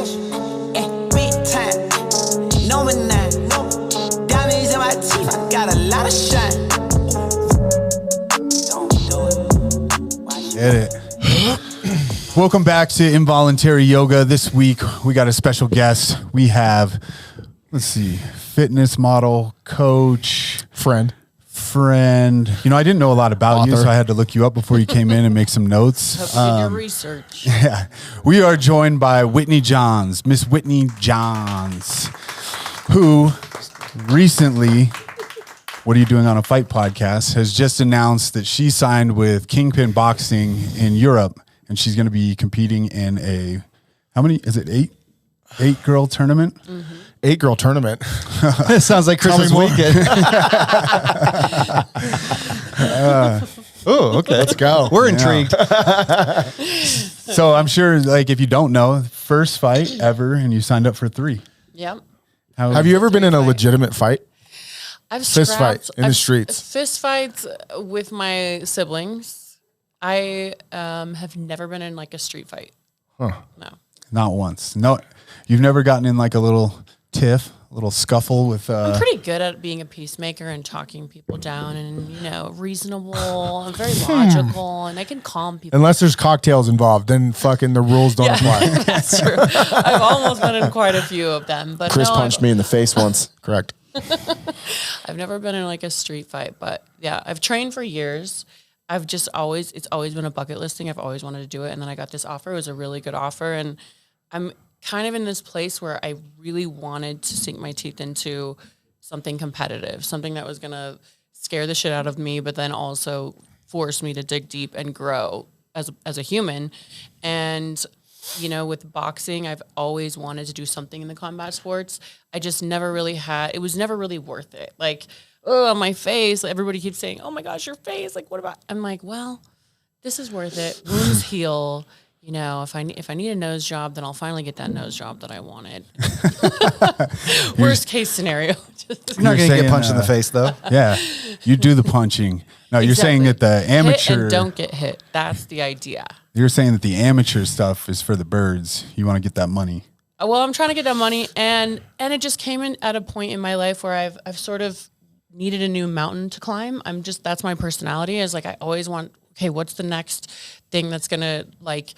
Big time. Number 9. Diamonds in my teeth. I got a lot of shine. Don't do it. Get it. Welcome back to Involuntary Yoga. This week, we got a special guest. We have, let's see, fitness model, coach, friend. You know, I didn't know a lot about you, so I had to look you up before you came in and make some notes. Hope you did your research. Yeah. We are joined by Whitney Johns, Miss Whitney Johns, who recently, What Are You Doing on a Fight podcast, has just announced that she signed with KingPyn Boxing in Europe, and she's going to be competing in a, how many, is it 8 girl tournament? Mm-hmm. 8 girl tournament. It sounds like Christmas weekend. Oh, okay. Let's go. We're intrigued. So I'm sure, like, if you don't know, first fight ever, and you signed up for 3. Yep. Have you ever been in a legitimate fight? I've Fist fight in the streets. Fist fights with my siblings. I have never been in like a street fight. Huh. No. Not once. No, you've never gotten in like a little tiff, a little scuffle with. I'm pretty good at being a peacemaker and talking people down, and reasonable. I'm very logical, and I can calm people. Unless there's cocktails involved, then fucking the rules don't apply. That's true. I've almost been in quite a few of them, but Chris punched me in the face once. Correct. I've never been in like a street fight, but yeah, I've trained for years. It's always been a bucket list thing. I've always wanted to do it. And then I got this offer. It was a really good offer. And I'm kind of in this place where I really wanted to sink my teeth into something competitive, something that was going to scare the shit out of me, but then also force me to dig deep and grow as a human. And, with boxing, I've always wanted to do something in the combat sports. I just never really it was never really worth it. Like, oh, my face. Everybody keeps saying, oh my gosh, your face. Like, what about? I'm like, well, this is worth it. Wounds heal. If I need a nose job, then I'll finally get that nose job that I wanted. Worst case scenario. You're not going to get punched in the face, though. Yeah, you do the punching. No, you're saying that the amateur hit and don't get hit. That's the idea. You're saying that the amateur stuff is for the birds. You want to get that money. Well, I'm trying to get that money, and it just came in at a point in my life where I've sort of needed a new mountain to climb. That's my personality, is like I always want, okay, what's the next thing that's going to like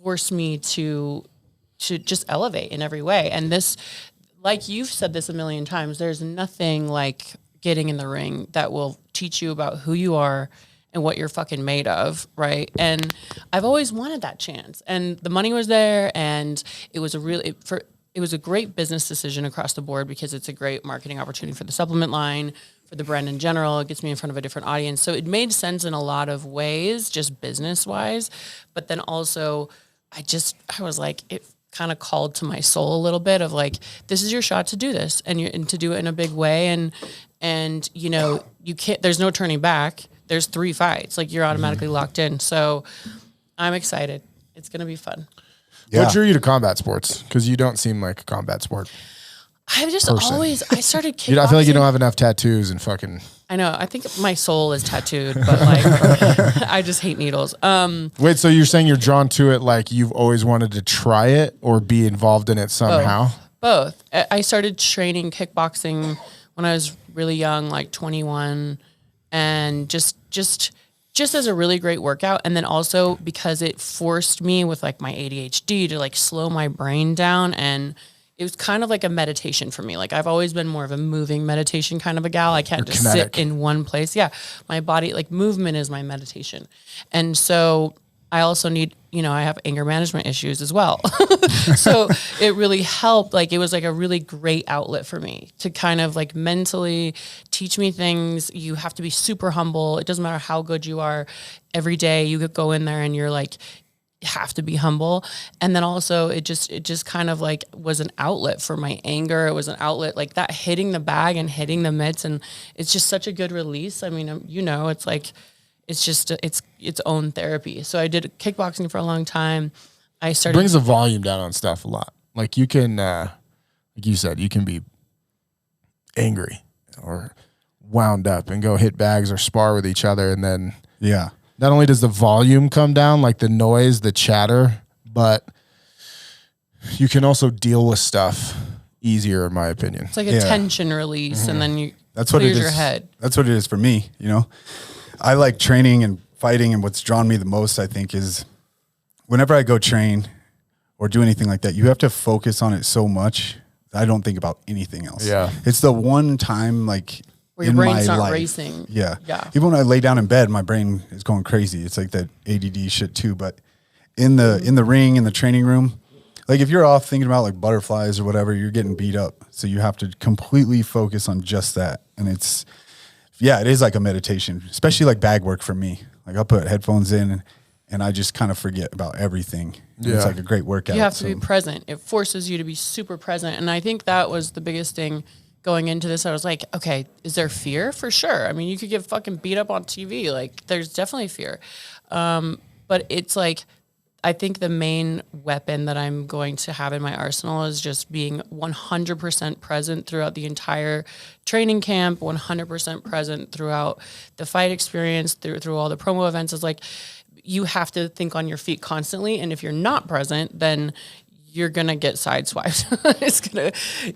force me to just elevate in every way. And this, like you've said this a million times, there's nothing like getting in the ring that will teach you about who you are and what you're fucking made of, right? And I've always wanted that chance. And the money was there, and it was a great business decision across the board because it's a great marketing opportunity for the supplement line, for the brand in general. It gets me in front of a different audience. So it made sense in a lot of ways, just business-wise. But then also, I was like, it kind of called to my soul a little bit of like, this is your shot to do this and to do it in a big way. And you can't, there's no turning back. There's 3 fights. Like, you're automatically locked in. So I'm excited. It's going to be fun. Yeah. What drew you to combat sports? Because you don't seem like a combat sport. I've just I started kickboxing. I feel like you don't have enough tattoos and fucking. I know. I think my soul is tattooed, but like, I just hate needles. Wait, so you're saying you're drawn to it like you've always wanted to try it or be involved in it somehow? Both. I started training kickboxing when I was really young, like 21, and just as a really great workout. And then also because it forced me with like my ADHD to like slow my brain down, and it was kind of like a meditation for me. Like, I've always been more of a moving meditation kind of a gal. I can't just sit in one place. Yeah. My body, like, movement is my meditation. And so I also need, I have anger management issues as well. So it really helped. Like, it was like a really great outlet for me to kind of like mentally teach me things. You have to be super humble. It doesn't matter how good you are. Every day you could go in there and you're like, have to be humble. And then also it just kind of like was an outlet for my anger. It was an outlet like that, hitting the bag and hitting the mitts. And it's just such a good release. I mean, it's like, it's just, it's its own therapy. So I did kickboxing for a long time. I started. Brings the volume down on stuff a lot. Like, you can, like you said, you can be angry or wound up and go hit bags or spar with each other. And then, yeah. Not only does the volume come down, like the noise, the chatter, but you can also deal with stuff easier, in my opinion. It's like a tension release, and then that's what it is. Your head. That's what it is for me. You know, I like training and fighting, and what's drawn me the most, I think, is whenever I go train or do anything like that, you have to focus on it so much. I don't think about anything else. Yeah, it's the one time like where your brain's not racing. Yeah. Even when I lay down in bed, my brain is going crazy. It's like that ADD shit too. But in the ring, in the training room, like if you're off thinking about like butterflies or whatever, you're getting beat up. So you have to completely focus on just that. And it is like a meditation, especially like bag work for me. Like I'll put headphones in and I just kind of forget about everything. Yeah. It's like a great workout. You have to be present. It forces you to be super present. And I think that was the biggest thing going into this. I was like, okay, is there fear? For sure. I mean, you could get fucking beat up on TV. Like there's definitely fear. But it's like, I think the main weapon that I'm going to have in my arsenal is just being 100% present throughout the entire training camp, 100% present throughout the fight experience, through all the promo events. Is like, you have to think on your feet constantly. And if you're not present, then you're going to get sideswiped.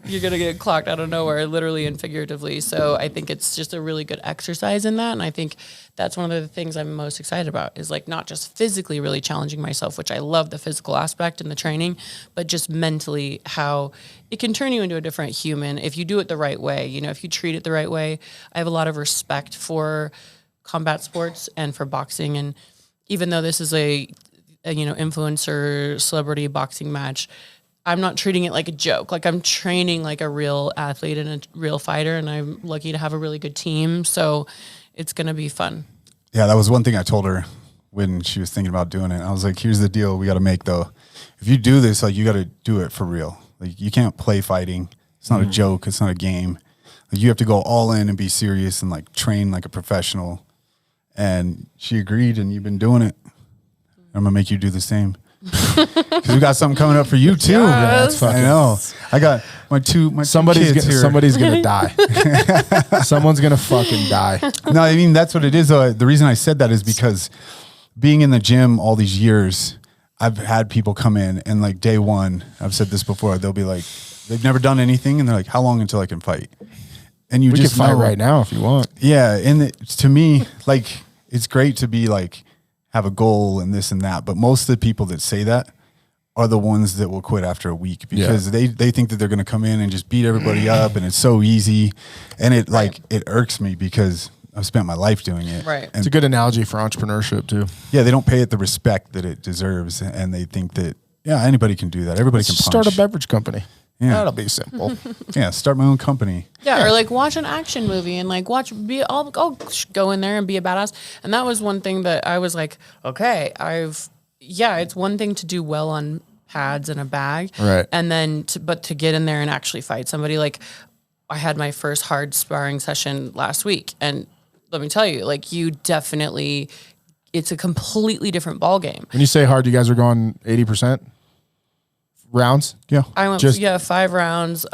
You're going to get clocked out of nowhere, literally and figuratively. So I think it's just a really good exercise in that. And I think that's one of the things I'm most excited about is like not just physically really challenging myself, which I love the physical aspect in the training, but just mentally how it can turn you into a different human if you do it the right way. You know, if you treat it the right way. I have a lot of respect for combat sports and for boxing. And even though this is a influencer celebrity boxing match, I'm not treating it like a joke. Like I'm training like a real athlete and a real fighter, and I'm lucky to have a really good team. So it's going to be fun. Yeah, that was one thing I told her when she was thinking about doing it. I was like, here's the deal we got to make though. If you do this, like you got to do it for real. Like you can't play fighting. It's not a joke. It's not a game. Like you have to go all in and be serious and like train like a professional. And she agreed, and you've been doing it. I'm gonna make you do the same because we got something coming up for you too. Yes. Yeah, that's fucking, I know. I got my two kids here. Somebody's gonna die. Someone's gonna fucking die. No, I mean that's what it is. The reason I said that is because being in the gym all these years, I've had people come in and like day one, I've said this before. They'll be like, they've never done anything, and they're like, "How long until I can fight?" And we just can fight right now if you want. Yeah, and to me, like it's great to be like. Have a goal and this and that, but most of the people that say that are the ones that will quit after a week because they think that they're going to come in and just beat everybody up and it's so easy, and it it irks me because I've spent my life doing it. Right, and it's a good analogy for entrepreneurship too. Yeah, they don't pay it the respect that it deserves, and they think that anybody can do that. Everybody can punch. Start a beverage company. Yeah, that'll be simple. Yeah, start my own company. Yeah, or like watch an action movie and like I'll go in there and be a badass. And that was one thing that I was like, okay, it's one thing to do well on pads and a bag, right? And then to get in there and actually fight somebody. Like I had my first hard sparring session last week, and let me tell you, like it's a completely different ball game. When you say hard, you guys are going 80%. Rounds? Yeah. I went 5 rounds.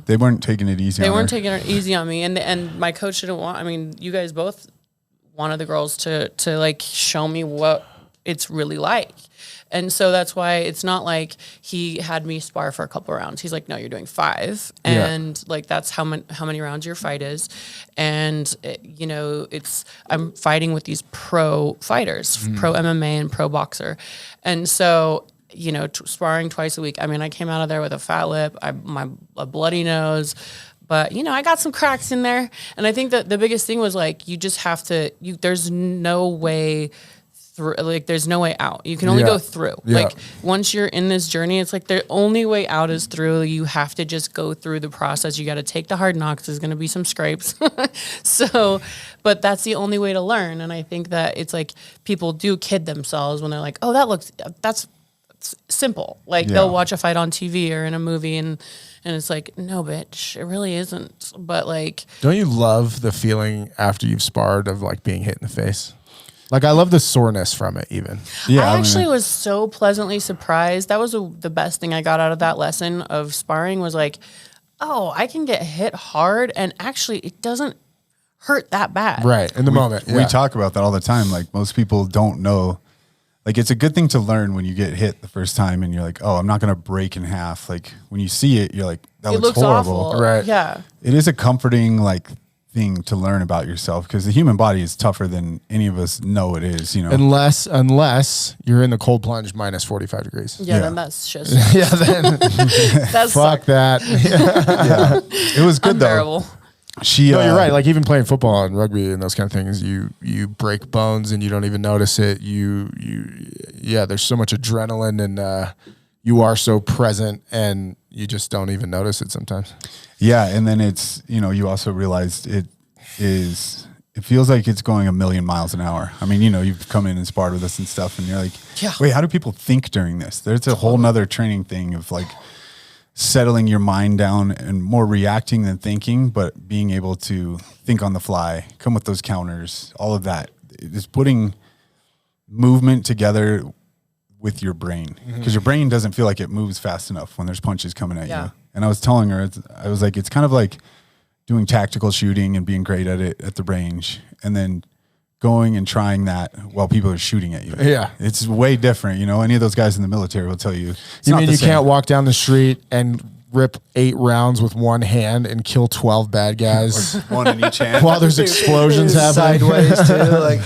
They weren't taking it easy. They weren't taking it easy on me, and my coach didn't want. I mean, you guys both wanted the girls to like show me what it's really like, and so that's why it's not like he had me spar for a couple of rounds. He's like, no, you're doing 5, and like that's how many rounds your fight is, and I'm fighting with these pro fighters, pro MMA and pro boxer, and so. Sparring twice a week. I mean, I came out of there with a fat lip, a bloody nose, but I got some cracks in there. And I think that the biggest thing was like, you just have to, there's no way through, like there's no way out. You can only go through. Yeah. Like once you're in this journey, it's like the only way out is through. You have to just go through the process. You got to take the hard knocks. There's going to be some scrapes. But that's the only way to learn. And I think that it's like people do kid themselves when they're like, oh, that's simple. Like they'll watch a fight on TV or in a movie and it's like, no, bitch, it really isn't. But like, don't you love the feeling after you've sparred of like being hit in the face? Like I love the soreness from it even. Yeah, I actually was so pleasantly surprised. That was the best thing I got out of that lesson of sparring was like, oh, I can get hit hard and actually it doesn't hurt that bad. Right. In the moment. We talk about that all the time. Like most people don't know like it's a good thing to learn when you get hit the first time and you're like, oh, I'm not going to break in half. Like when you see it, you're like, that looks horrible. Awful. Right. Yeah. It is a comforting like thing to learn about yourself because the human body is tougher than any of us know it is, you know. Unless you're in the cold plunge minus 45 degrees. Yeah, then that's just Yeah, then that's fuck that. Yeah. It was good unbearable. though. No, you're right. Like even playing football and rugby and those kind of things, you break bones and you don't even notice it. There's so much adrenaline and you are so present and you just don't even notice it sometimes. Yeah, and then it's, you know, you also realized it feels like it's going 1,000,000 miles an hour. I mean, you know, you've come in and sparred with us and stuff and you're like, wait, how do people think during this? There's a whole nother training thing of like settling your mind down and more reacting than thinking, but being able to think on the fly, come with those counters, all of that. It's putting movement together with your brain because your brain doesn't feel like it moves fast enough when there's punches coming at you. And I was telling her, I was like, it's kind of like doing tactical shooting and being great at it at the range and then going and trying that while people are shooting at you. Yeah. It's way different. You know, any of those guys in the military will tell you. You mean you can't walk down the street and rip 8 rounds with one hand and kill 12 bad guys one in each hand while there's explosions happening Sideways too, like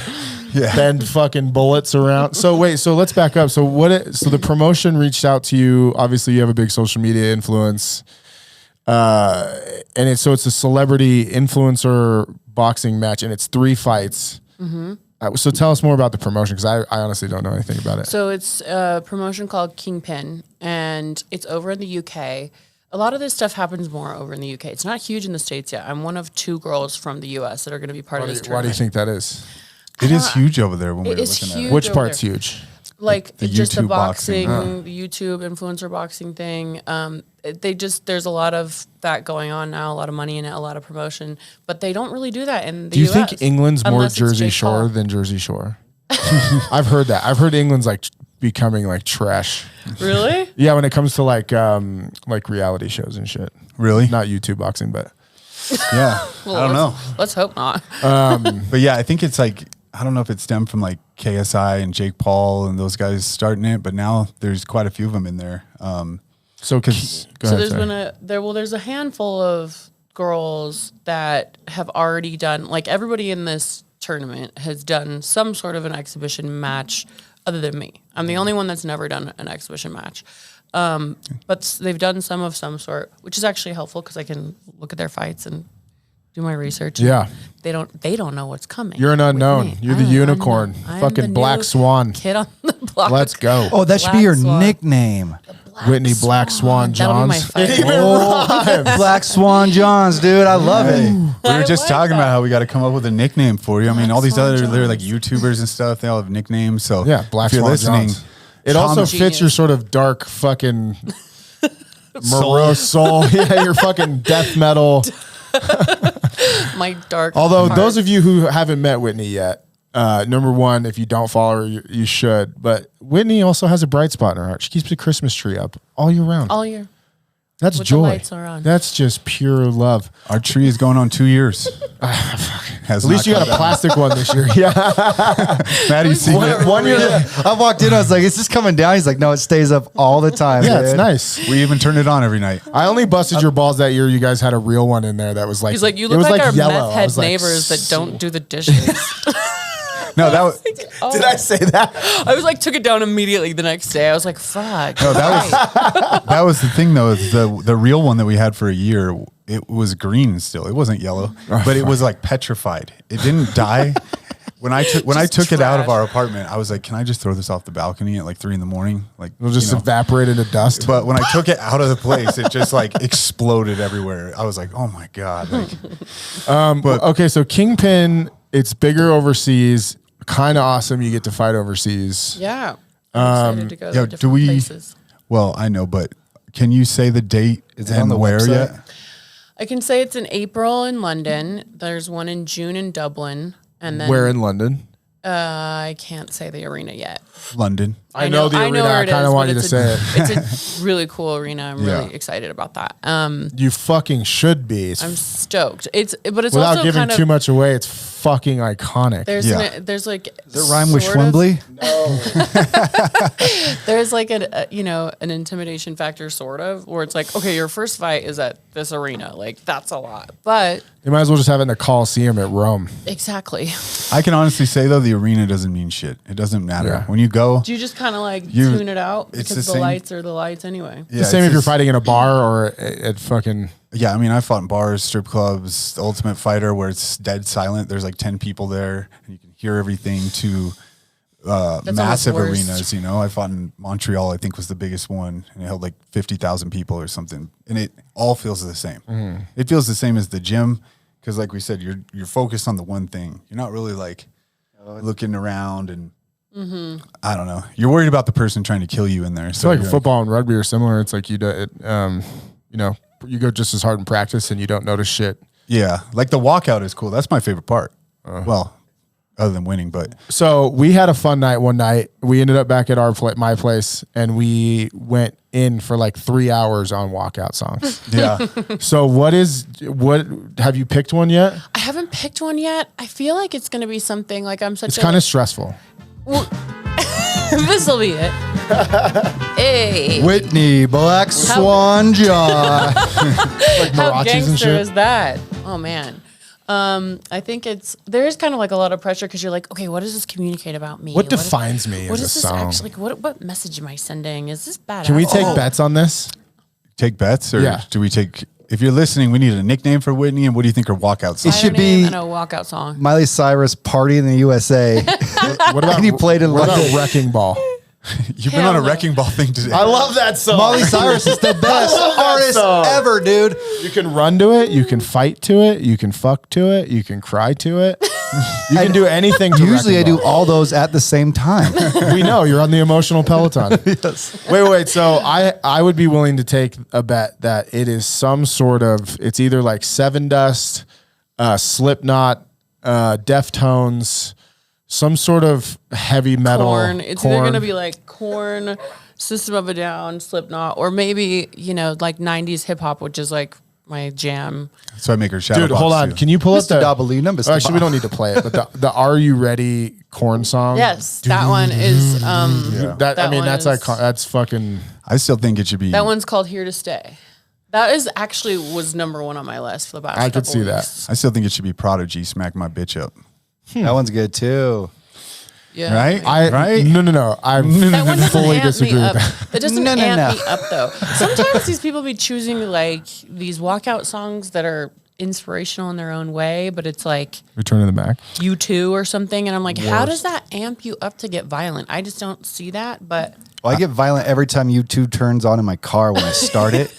bend fucking bullets around. So wait, so let's back up. So so the promotion reached out to you. Obviously you have a big social media influence. And it's a celebrity influencer boxing match and it's 3 fights. So tell us more about the promotion because I honestly don't know anything about it. So it's a promotion called KingPyn, and it's over in the UK. A lot of this stuff happens more over in the UK. It's not huge in the States yet. I'm one of 2 girls from the US that are going to be part of this tournament. Why do you think that is? It is huge over there when we were looking at it. Which part's huge? Like the just the YouTube boxing, boxing. the YouTube influencer boxing thing. There's a lot of that going on now, a lot of money in it, a lot of promotion, but they don't really do that in the US. Do you think England's more unless it's Jersey Jake Shore Paul. than Jersey Shore? I've heard that. I've heard England's like becoming like trash. Really? Yeah, when it comes to like reality shows and shit. Really? Not YouTube boxing, but Yeah. Well, I don't know. Let's hope not. But yeah, I think it's like, I don't know if it stemmed from like KSI and Jake Paul and those guys starting it, but now there's quite a few of them in there. There's a handful of girls that have already done, like everybody in this tournament has done some sort of an exhibition match other than me. I'm the only one that's never done an exhibition match. But they've done some of some sort, which is actually helpful because I can look at their fights and do my research. Yeah. They don't know what's coming. You're an with unknown. me. You're the unicorn. I'm Fucking the Black new Swan. kid on the block. Let's go. oh, that should be Black your Swan. nickname. Whitney Black Swan That'll be my Johns. fight. Black Swan Johns, dude. I love it. We were just like talking that. about how we got to come up with a nickname for you. I mean, all these Swan other, they're like Johns. YouTubers and stuff. They all have nicknames. So Yeah, Black if you're Swan listening, Johns. It also Genius. fits your sort of dark fucking morose soul. Yeah, your fucking death metal. My dark. Although heart. those of you who haven't met Whitney yet, number one, if you don't follow her, you should. But Whitney also has a bright spot in her heart. She keeps the Christmas tree up all year round. all year. That's with the joy. lights are on. That's just pure love. our tree is going on 2 years. At least you got a plastic one this year. Yeah. Maddie's seen it. One year. I walked in. I was like, "Is this coming down?" He's like, "No, it stays up all the time." Yeah, it's dude." nice. We even turn it on every night. I only busted your balls that year. You guys had a real one in there that was like. He's like, you it look was like our yellow. meth I head was like, neighbors that don't do the dishes. No, that was Did I say that? I was like, took it down immediately the next day. I was like, fuck. no, that was the thing though. Is the real one that we had for a year. It was green still. It wasn't yellow, but it was like petrified. It didn't die. When I took it out of trash. our apartment, I was like, "Can I just throw this off the balcony at like 3 a.m? Like It'll just you know? evaporate into dust. But when I took it out of the place, it just like exploded everywhere. I was like, "Oh my god!" Like, But okay, so KingPyn, it's bigger overseas. Kind of awesome. You get to fight overseas. Yeah. I'm excited to go to different places. well, I know, but can you say the date Is it on and the where website? yet? I can say it's in April in London. There's one in June in Dublin. And then Where in London? I can't say the arena yet. London. I know the arena. where I it kind is, of want but you to it's say it. It's a really cool arena. I'm Yeah. really excited about that. You fucking should be. It's I'm stoked. It's without also giving kind of too much away. It's fucking iconic. There's like Does it rhyme with sort of- Schwimbly? There's like an intimidation factor sort of where it's like, okay, your first fight is at this arena. Like that's a lot. But You might as well just have it in the Coliseum at Rome. exactly. I can honestly say though, the arena doesn't mean shit. It doesn't matter. Yeah. When you go, Do you just kind of like tune it out it's because the the same- lights are the lights anyway? The same if you're fighting in a bar or at fucking. Yeah, I mean, I fought in bars, strip clubs, The Ultimate Fighter, where it's dead silent. There's like 10 people there, and you can hear everything. To massive worse. arenas, you know. I fought in Montreal, I think was the biggest one, and it held like 50,000 people or something, and it all feels the same. It feels the same as the gym, because like we said, you're focused on the one thing. You're not really like looking around and I don't know. You're worried about the person trying to kill you in there. It's So like you're football and rugby are similar. It's like you know, you go just as hard in practice and you don't notice shit. yeah, like the walkout is cool. That's my favorite part. Well, other than winning, but So we had a fun night one night. We ended up back at my place, and we went in for like 3 hours on walkout songs. yeah. So what have you picked one yet? I haven't picked one yet. I feel like it's going to be something like I'm such It's a kind of stressful. this will be it. Hey. Whitney, Black Swan Jaw. Like How Marachis and gangster shit. is that? Oh man. I think there is kind of like a lot of pressure because you're like, okay, what does this communicate about me? What defines me What as a is this song? actually? What message am I sending? Is this bad? Can we take bets on this? Take bets, or Yeah. do we take? If you're listening, we need a nickname for Whitney. And what do you think are walkout songs? It should be a walkout song. Miley Cyrus Party in the USA. What about And he played in what about London. Wrecking Ball? You've been on a Hell no. wrecking ball thing today. love that song. Molly Cyrus is the best artist song. ever, dude. You can run to it. You can fight to it. You can fuck to it. You can cry to it. You can do anything to Usually I Wrecking do all those at the same time. Ball. We know you're on the emotional Peloton. Yes. Wait. So I would be willing to take a bet that it is some sort of, it's either like Seven Dust, Slipknot, Deftones, some sort of heavy metal. Corn. It's either going to be like Corn, System of a Down, Slipknot, or maybe, like 90s hip hop, which is like my jam. So I make her shadow Dude, box hold on. too. Can you pull up Mr. the Dabalina, Mr. Actually, we don't need to play it, but the Are You Ready Corn song? Yes, that one is. That I mean, one that's is- that's fucking. I still think it should be. That one's called Here to Stay. That is actually was number one on my list for the past. I could couple see that. weeks. I still think it should be Prodigy. Smack my bitch up. That one's good too. Yeah. Right? Right? No. I That one doesn't fully amp disagree me with up. that. That doesn't No, no, amp no. me up though. Sometimes these people be choosing like these walkout songs that are inspirational in their own way, but it's like Return to the Mac. U2 or something, and I'm like, how does that amp you up to get violent? I just don't see that. But Well, I get violent every time U2 turns on in my car when I start it.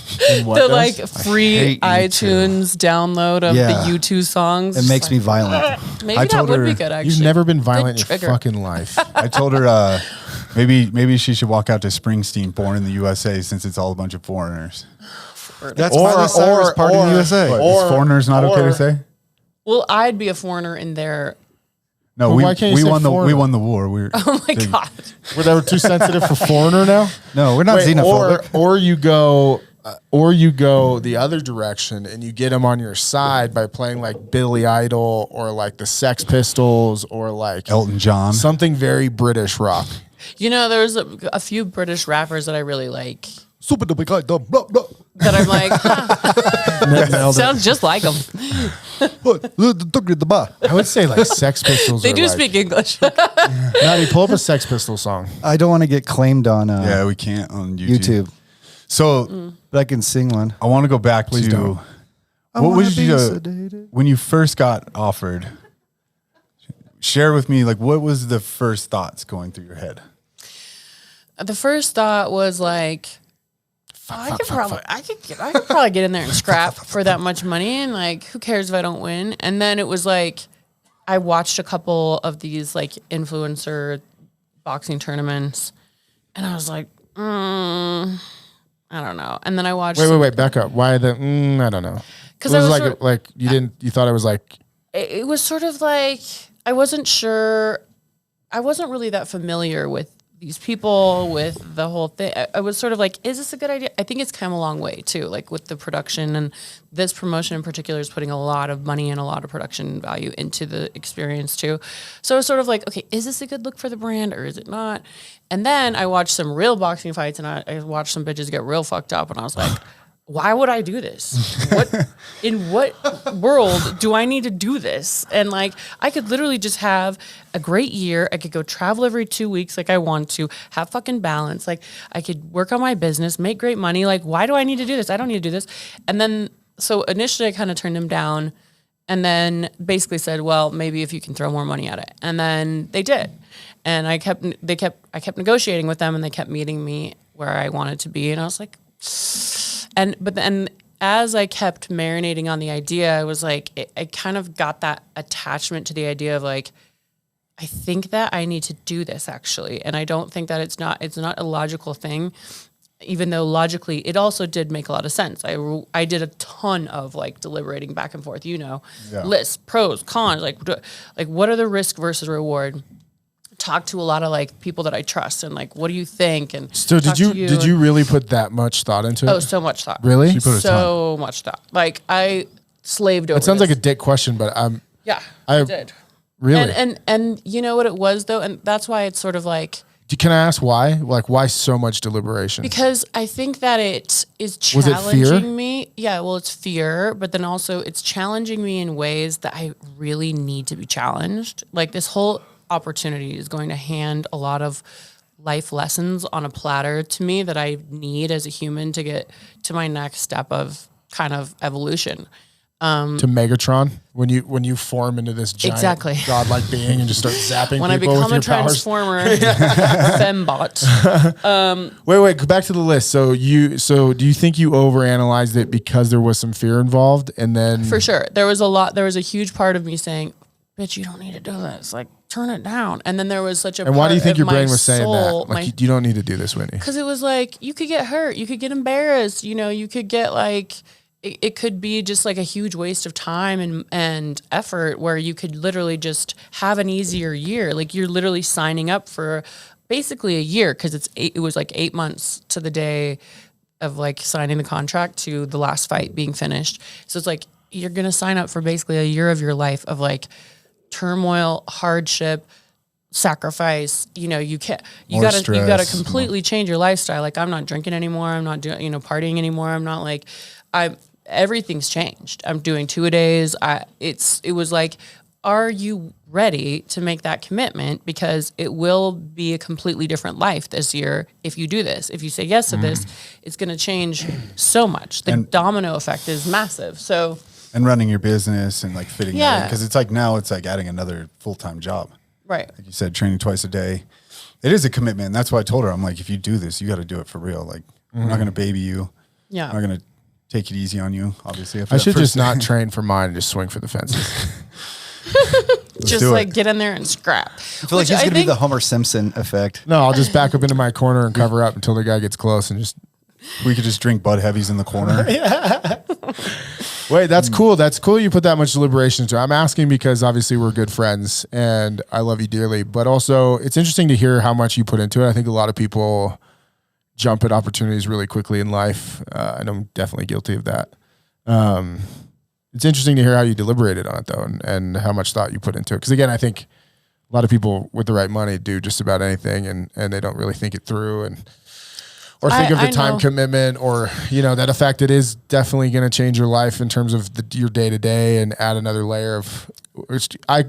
the like free hate U2. iTunes download of Yeah. the U2 songs, It makes me violent. maybe I that told would her- be good. Actually, You've never been violent in Good your trigger. fucking life. I told her maybe she should walk out to Springsteen, Born in the USA, since it's all a bunch of foreigners. That's Miley Cyrus Party in the USA. Is foreigners not okay to say? Well, I'd be a foreigner in there. No, Well, we, why can't you we say won the we foreigner? won the war. We're, Oh my god. Were they too sensitive for foreigner now? No, we're not xenophobic. Or you go the other direction and you get them on your side by playing like Billy Idol or like the Sex Pistols or like Elton John. something very British rock. There's a few British rappers that I really like. Super duper guy, blah, blah, blah. That I'm like, huh, sounds just like them. I would say like Sex Pistols. They are do like, speak English. Natty, pull up a Sex Pistol song. I don't want to get claimed on Yeah, we can't on YouTube. YouTube, So but I can sing one. I want to go back Please to don't. what was be you sedated. when you first got offered? Share with me, like, what was the first thoughts going through your head? The first thought was like, I could probably get in there and scrap for that much money, and like, who cares if I don't win? And then it was like, I watched a couple of these like influencer boxing tournaments, and I was like, I don't know. And then I watched. Wait, back up. Why the? I don't know. Because It I was was like like you didn't. You thought it was like. it was sort of like I wasn't sure. I wasn't really that familiar with these people, with the whole thing. I was sort of like, is this a good idea? I think it's come a long way too, like with the production, and this promotion in particular is putting a lot of money and a lot of production value into the experience too. So I was sort of like, okay, is this a good look for the brand or is it not? And then I watched some real boxing fights, and I watched some bitches get real fucked up, and I was like, why would I do this? In what world do I need to do this? And like, I could literally just have a great year. I could go travel every 2 weeks like I want to, have fucking balance. Like, I could work on my business, make great money. Like, why do I need to do this? I don't need to do this. And then, so initially I kind of turned him down, and then basically said, well, maybe if you can throw more money at it. And then they did. And I kept negotiating with them, and they kept meeting me where I wanted to be. And I was like, but then as I kept marinating on the idea, I was like, I kind of got that attachment to the idea of like, I think that I need to do this actually. And I don't think that it's not a logical thing, even though logically it also did make a lot of sense. I did a ton of like deliberating back and forth, lists, pros, cons, like what are the risk versus reward? Talk to a lot of like people that I trust, and like, what do you think? And so did you really put that much thought into it? Oh, so much thought. Really? She put a So much thought. Like, I slaved over. It sounds this. like a dick question, but I did. Really? And you know what it was though, and that's why it's sort of like. Can I ask why? Like, why so much deliberation? Because I think that it is Was it challenging fear? me. Yeah, well, it's fear, but then also it's challenging me in ways that I really need to be challenged. Like, this whole opportunity is going to hand a lot of life lessons on a platter to me that I need as a human to get to my next step of kind of evolution. To Megatron, when you form into this giant godlike being and just start zapping when people with your powers. Transformer fembot. Wait, go back to the list. So do you think you overanalyzed it because there was some fear involved, and then For sure, there was a huge part of me saying, bitch, you don't need to do this. Like, turn it down. And then there was such a And why do you think your my brain was saying soul, that? Like, you don't need to do this, Whitney. Because it was like, you could get hurt. You could get embarrassed. You could get like, it could be just like a huge waste of time and effort where you could literally just have an easier year. Like, you're literally signing up for basically a year, because it was like 8 months to the day of like signing the contract to the last fight being finished. So it's like, you're going to sign up for basically a year of your life of like turmoil, hardship, sacrifice. You got to completely change your lifestyle. Like, I'm not drinking anymore. I'm not doing, partying anymore. I'm not like, everything's changed. I'm doing 2-a-days. It was like, are you ready to make that commitment? Because it will be a completely different life this year if you do this. If you say yes to this, it's going to change so much. The domino effect is massive. So. And running your business and like fitting that in. Because it's like now it's like adding another full-time job. Right. Like you said, training twice a day. It is a commitment. And that's why I told her, I'm like, if you do this, you got to do it for real. Like, I'm not going to baby you. Yeah. I'm not going to take it easy on you, obviously. I should just not train for mine and just swing for the fences. Just like get in there and scrap. I feel like it's going to be the Homer Simpson effect. No, I'll just back up into my corner and cover up until the guy gets close and just. We could just drink Bud Heavies in the corner. Wait, that's cool. That's cool you put that much deliberation into it. I'm asking because obviously we're good friends and I love you dearly, but also it's interesting to hear how much you put into it. I think a lot of people jump at opportunities really quickly in life. And I'm definitely guilty of that. It's interesting to hear how you deliberated on it though, and how much thought you put into it. Because again, I think a lot of people with the right money do just about anything and they don't really think it through or think of the time commitment or, that effect. It is definitely going to change your life in terms of your day to day and add another layer of,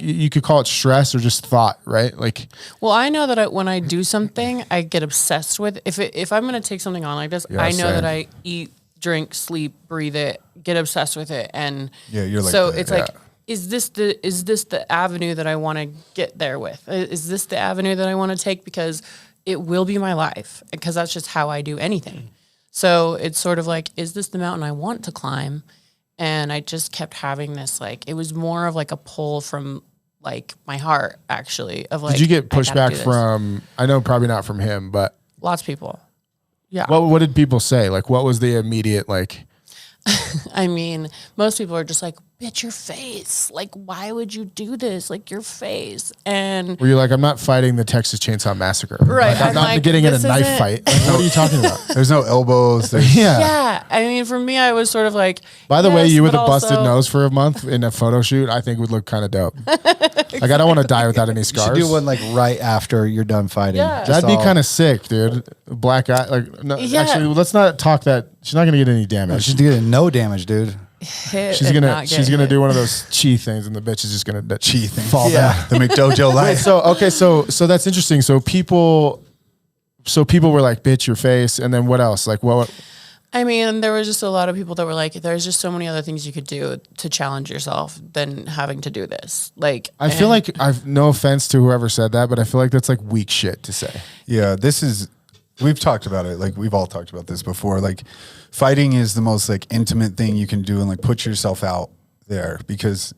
you could call it stress or just thought, right? Like, well, I know that when I do something, I get obsessed with if I'm going to take something on like this, I know that I eat, drink, sleep, breathe it, get obsessed with it. And you're like, so it's like, is this the avenue that I want to get there with? Is this the avenue that I want to take? Because it will be my life, because that's just how I do anything. So it's sort of like, is this the mountain I want to climb? And I just kept having this, like, it was more of like a pull from like my heart, actually, of like, did you get pushback from, I know probably not from him, but lots of people. Yeah. What did people say? Like, what was the immediate, like, I mean, most people are just like, bitch, your face. Like, why would you do this? Like, your face. And were you like, I'm not fighting the Texas Chainsaw Massacre. Right. Like, I'm not like, getting in a this knife isn't- fight. Like, what are you talking about? There's no elbows. There's, Yeah. I mean, for me, I was sort of like, By the way, yes, you with a but busted also- nose for a month in a photo shoot, I think would look kind of dope. Like, I don't want to die without any You should scars. do one like right after you're done fighting. Yeah. Just That'd be all- kind of sick, dude. Black eye. Like, no, Yeah. actually, let's not talk that. She's not gonna get any damage. She's getting no damage, dude. hit She's and gonna not get do hit. one of those chi things, and the bitch is just gonna Chi thing. fall down. The McDojo life. So okay, so that's interesting. So people were like, "Bitch, your face," and then what else? Like what? I mean, there was just a lot of people that were like, there's just so many other things you could do to challenge yourself than having to do this. Like, I feel like I've no offense to whoever said that, but I feel like that's like weak shit to say. Yeah, we've talked about it. Like we've all talked about this before. Like fighting is the most like intimate thing you can do and like put yourself out there because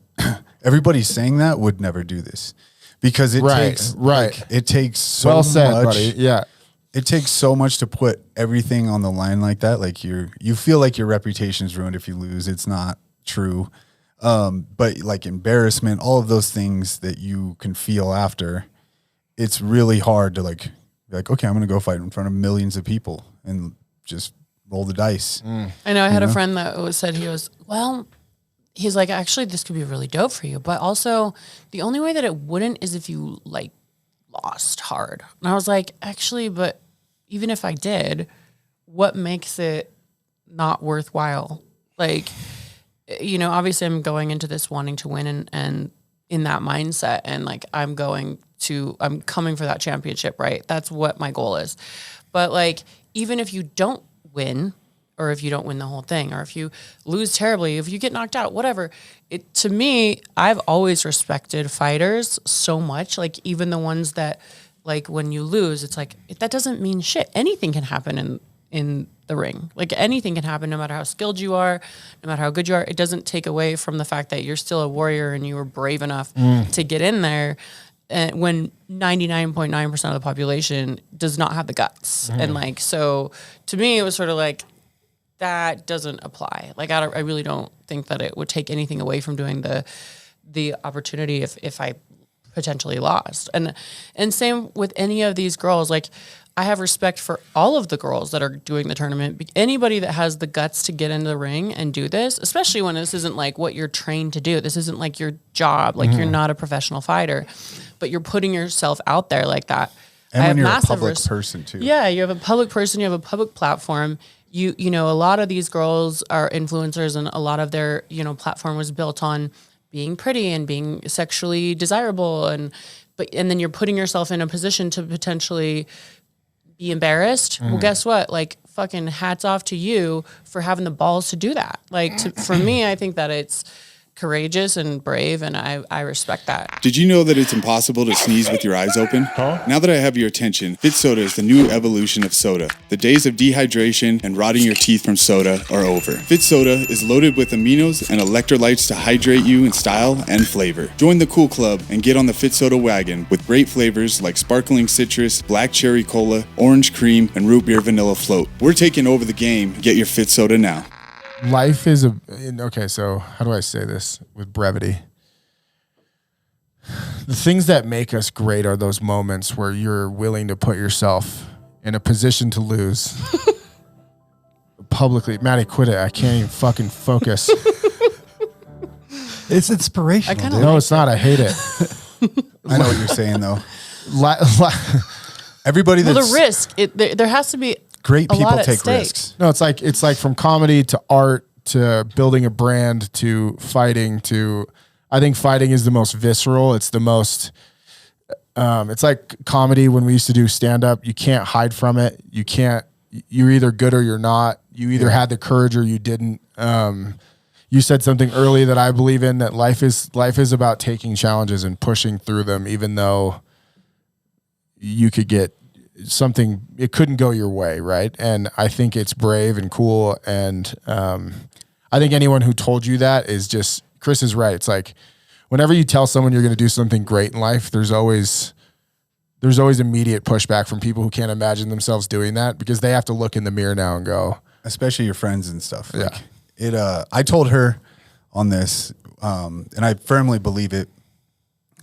everybody saying that would never do this because it takes like, it takes so Well said, much. buddy. Yeah. It takes so much to put everything on the line like that. Like you feel like your reputation is ruined if you lose. It's not true. But like embarrassment, all of those things that you can feel after, it's really hard to like, be like, okay, I'm going to go fight in front of millions of people and just roll the dice. I know I had a friend that said he's like, actually, this could be really dope for you. But also, the only way that it wouldn't is if you like lost hard. And I was like, actually, but even if I did, what makes it not worthwhile? Like, you know, obviously I'm going into this wanting to win and in that mindset. And like, I'm coming for that championship, right? That's what my goal is. But like, even if you don't win, or if you don't win the whole thing, or if you lose terribly, if you get knocked out, whatever. To me, I've always respected fighters so much. Like even the ones that, like when you lose, it's like that doesn't mean shit. Anything can happen in the ring. Like anything can happen, no matter how skilled you are, no matter how good you are. It doesn't take away from the fact that you're still a warrior and you were brave enough to get in there. And when 99.9% of the population does not have the guts, and like so, to me, it was sort of like. That doesn't apply. Like I really don't think that it would take anything away from doing the opportunity if I potentially lost. And same with any of these girls. Like I have respect for all of the girls that are doing the tournament. Anybody that has the guts to get into the ring and do this, especially when this isn't like what you're trained to do. This isn't like your job. Like you're not a professional fighter, but you're putting yourself out there like that. And I when have you're a massive public person too. Yeah, you have a public person, you have a public platform. You know, a lot of these girls are influencers and a lot of their, you know, platform was built on being pretty and being sexually desirable and then you're putting yourself in a position to potentially be embarrassed. Well, guess what? Like fucking hats off to you for having the balls to do that. Like for me, I think that it's courageous and brave, and I respect that. Did you know that it's impossible to sneeze with your eyes open? Now that I have your attention, Fit Soda is the new evolution of soda. The days of dehydration and rotting your teeth from soda are over. Fit Soda is loaded with aminos and electrolytes to hydrate you in style and flavor. Join the cool club and get on the Fit Soda wagon with great flavors like sparkling citrus, black cherry cola, orange cream, and root beer vanilla float. We're taking over the game. Get your Fit Soda now. Life is okay, so how do I say this with brevity? The things that make us great are those moments where you're willing to put yourself in a position to lose publicly. Maddie, quit it. I can't even fucking focus. It's inspirational. kinda Dude. No, it's not. I hate it. I know what you're saying though. Li- Everybody Well, that's the risk, there has to be great a lot people at take stake. risks. No, it's like from comedy to art to building a brand to fighting to, I think fighting is the most visceral. It's the most, it's like comedy when we used to do stand up. You can't hide from it. You're either good or you're not. You either had the courage or you didn't. You said something early that I believe in, that life is about taking challenges and pushing through them, even though you could get something, it couldn't go your way, right? And I think it's brave and cool. And I think anyone who told you that is just, Chris is right. It's like whenever you tell someone you're going to do something great in life, there's always immediate pushback from people who can't imagine themselves doing that because they have to look in the mirror now and go, Especially your friends and stuff. Yeah. Like I told her on this, and I firmly believe it.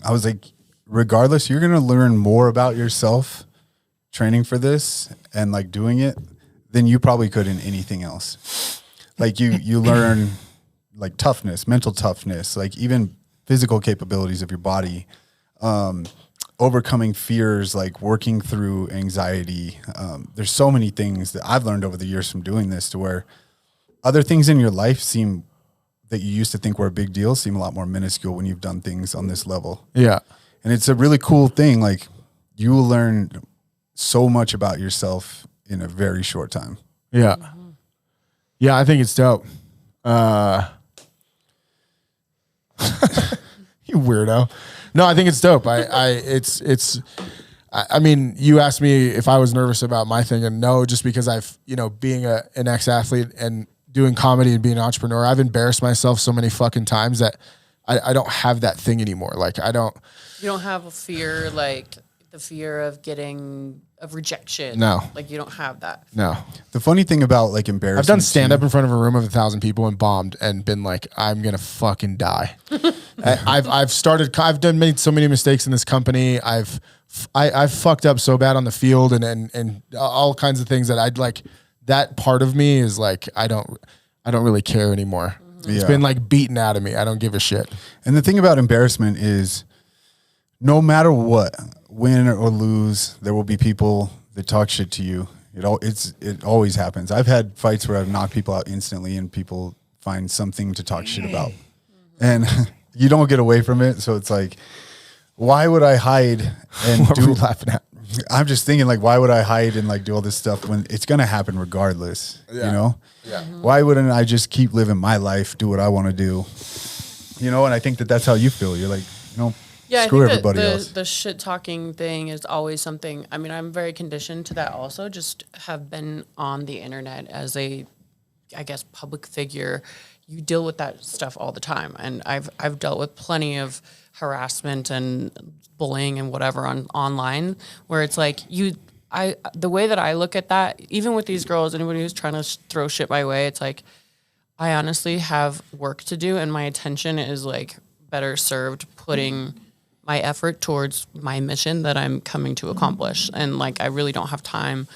I was like, regardless, you're going to learn more about yourself training for this and like doing it than you probably could in anything else. Like you learn like toughness, mental toughness, like even physical capabilities of your body, overcoming fears, like working through anxiety. There's so many things that I've learned over the years from doing this, to where other things in your life seem that you used to think were a big deal seem a lot more minuscule when you've done things on this level. Yeah. And it's a really cool thing. Like, you will learn so much about yourself in a very short time. Yeah. Yeah, I think it's dope. You weirdo. No, I think it's dope. I mean, you asked me if I was nervous about my thing, and no, just because I've, being an ex-athlete and doing comedy and being an entrepreneur, I've embarrassed myself so many fucking times that I don't have that thing anymore. Like, you don't have a fear, like the fear of rejection. No. Like, you don't have that. No. The funny thing about like embarrassment, I've done stand up in front of a room of 1,000 people and bombed and been like, I'm going to fucking die. I've made so many mistakes in this company. I've fucked up so bad on the field and all kinds of things that I'd like. That part of me is like, I don't really care anymore. Mm-hmm. It's been like beaten out of me. I don't give a shit. And the thing about embarrassment is, no matter what, win or lose, there will be people that talk shit to you. It always happens. I've had fights where I've knocked people out instantly and people find something to talk shit about. And you don't get away from it. So it's like, why would I hide and What were you laughing at? I'm just thinking, like, why would I hide and like do all this stuff when it's going to happen regardless, Yeah. Yeah. Why wouldn't I just keep living my life, do what I want to do, and I think that's how you feel. You're like, screw I think everybody else. The shit talking thing is always something. I mean, I'm very conditioned to that also, just have been on the internet as a, I guess, public figure. You deal with that stuff all the time. And I've dealt with plenty of harassment and bullying and whatever online, where it's like the way that I look at that, even with these girls, anybody who's trying to throw shit my way, it's like, I honestly have work to do, and my attention is like better served putting my effort towards my mission that I'm coming to accomplish. And like, I really don't have time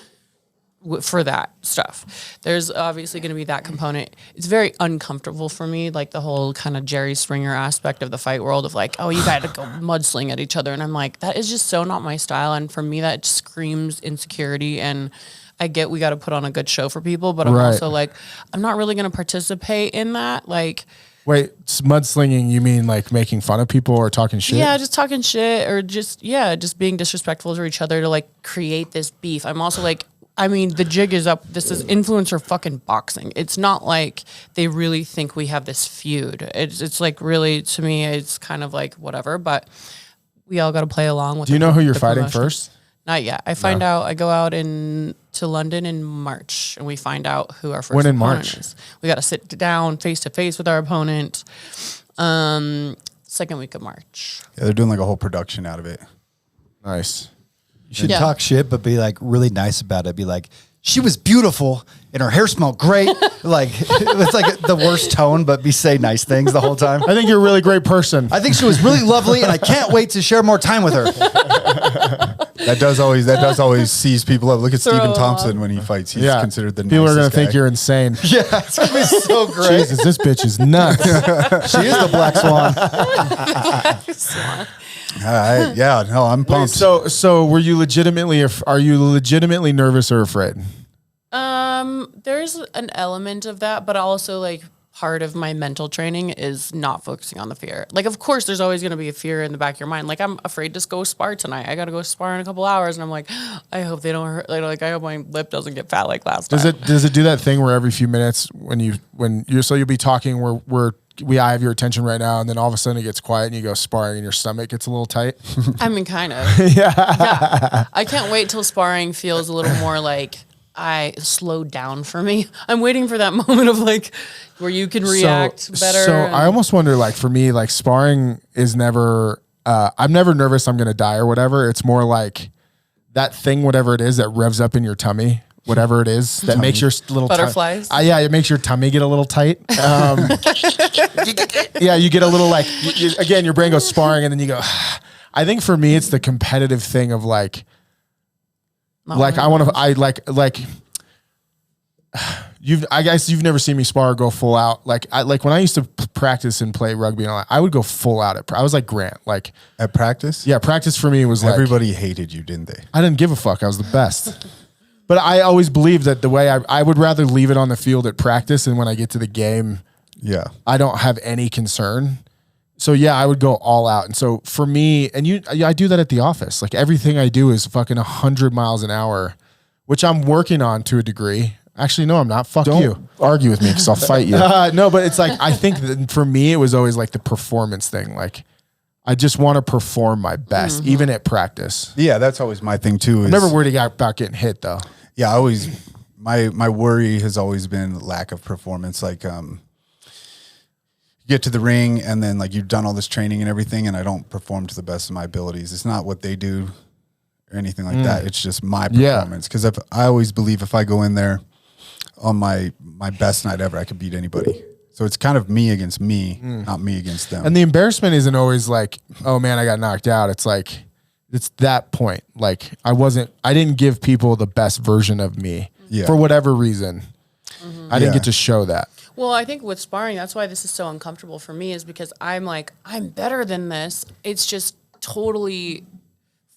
for that stuff. There's obviously going to be that component. It's very uncomfortable for me, like the whole kind of Jerry Springer aspect of the fight world of like, oh, you got to go mudsling at each other. And I'm like, that is just so not my style. And for me, that screams insecurity. And I get we got to put on a good show for people, but I'm also like, I'm not really going to participate in that. Like, wait, mudslinging, you mean like making fun of people or talking shit? Yeah, just talking shit or just being disrespectful to each other to like create this beef. I'm also like, I mean, the jig is up. This is influencer fucking boxing. It's not like they really think we have this feud. It's like, really, to me, it's kind of like whatever, but we all got to play along with Do you know who you're fighting first? Not yet. I find out, I go out to London in March, and we find out who our first When in opponent March? is. We got to sit down face to face with our opponent. Second week of March. Yeah, they're doing like a whole production out of it. Nice. You should talk shit, but be like really nice about it. Be like, she was beautiful and her hair smelled great. Like, it's like the worst tone, but say nice things the whole time. I think you're a really great person. I think she was really lovely, and I can't wait to share more time with her. That does always seize people up. Look at Stephen Thompson when he fights. He's considered the people are nicest gonna think guy. you're insane. Yeah, it's gonna be so great. Jesus, this bitch is nuts. She is the black swan. I'm pumped. So were you legitimately? Are you legitimately nervous or afraid? There's an element of that, but also like part of my mental training is not focusing on the fear. Like, of course, there's always going to be a fear in the back of your mind. Like, I'm afraid to go spar tonight. I got to go spar in a couple hours, and I'm like, I hope they don't hurt. Like, I hope my lip doesn't get fat like last time. Does it do that thing where every few minutes you'll be talking where I have your attention right now, and then all of a sudden it gets quiet and you go sparring and your stomach gets a little tight? I mean, kind of. Yeah. I can't wait till sparring feels a little more like I slowed down for me. I'm waiting for that moment of like where you can react better. So I almost wonder, like, for me, like, sparring is never, I'm never nervous I'm going to die or whatever. It's more like that thing, whatever it is that revs up in your tummy whatever it is that makes your little Butterflies? Yeah, it makes your tummy get a little tight. Yeah, you get a little like, again, your brain goes sparring and then you go, I think for me, it's the competitive thing of like I guess you've never seen me spar or go full out. Like when I used to practice and play rugby and all that, I would go full out I was like Grant, like At practice? yeah, practice for me was like, Everybody hated you, didn't they? I didn't give a fuck. I was the best. But I always believed that the way I would rather leave it on the field at practice, and when I get to the game, Yeah. I don't have any concern. So yeah, I would go all out. And so for me, and I do that at the office. Like everything I do is fucking 100 miles an hour, which I'm working on to a degree. Actually, no, I'm not. Fuck Don't you. argue with me because I'll fight you. No, but it's like, I think that for me, it was always like the performance thing. Like I just want to perform my best, even at practice. Yeah, that's always my thing too. I'm never worried about getting hit though. Yeah, I always my worry has always been lack of performance. Like you get to the ring and then like you've done all this training and everything, and I don't perform to the best of my abilities. It's not what they do or anything like that. It's just my performance. Because I always believe if I go in there on my best night ever, I could beat anybody. So it's kind of me against me, not me against them. And the embarrassment isn't always like, oh man, I got knocked out. It's like, it's that point. Like I didn't give people the best version of me for whatever reason. I didn't get to show that. Well, I think with sparring, that's why this is so uncomfortable for me, is because I'm like, I'm better than this. It's just totally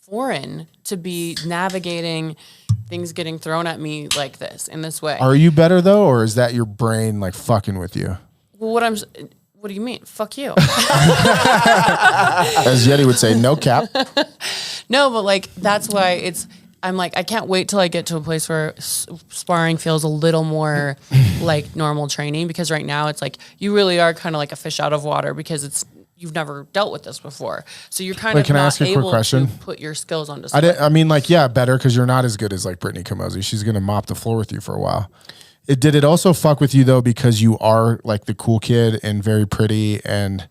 foreign to be navigating things getting thrown at me like this, in this way. Are you better though, or is that your brain like fucking with you? Well, what do you mean? Fuck you. As Yeti would say, no cap. No, but like, that's why I'm like, I can't wait till I get to a place where sparring feels a little more like normal training, because right now it's like, you really are kind of like a fish out of water, because you've never dealt with this before. So you're kind of can I not ask a quick able question? to put your skills on display. Better, because you're not as good as like Brittany Camozzi. She's going to mop the floor with you for a while. Did it also fuck with you though, because you are like the cool kid and very pretty and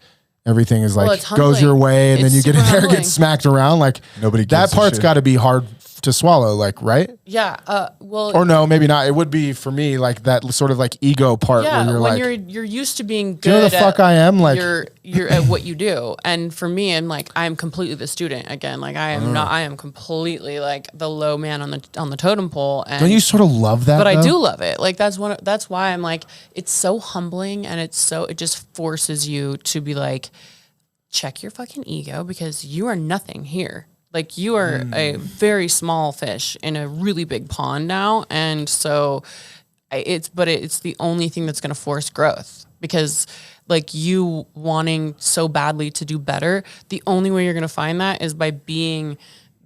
everything is like goes your way, and then you get in there and get smacked around? Like Nobody gives that a part's shit. got to be hard to swallow, like, right? Yeah. Well, Or no, maybe not. It would be for me like that sort of like ego part yeah, where you're when like, you're used to being good. do you know the fuck I am? Like you're at what you do, and for me, I'm like, I'm completely the student again. Like I am not. I am completely like the low man on the totem pole. And don't you sort of love that? But though? I do love it. Like that's why I'm like, it's so humbling, and it just forces you to be like, check your fucking ego, because you are nothing here. Like you are a very small fish in a really big pond now. And so it's the only thing that's going to force growth, because like you wanting so badly to do better, the only way you're going to find that is by being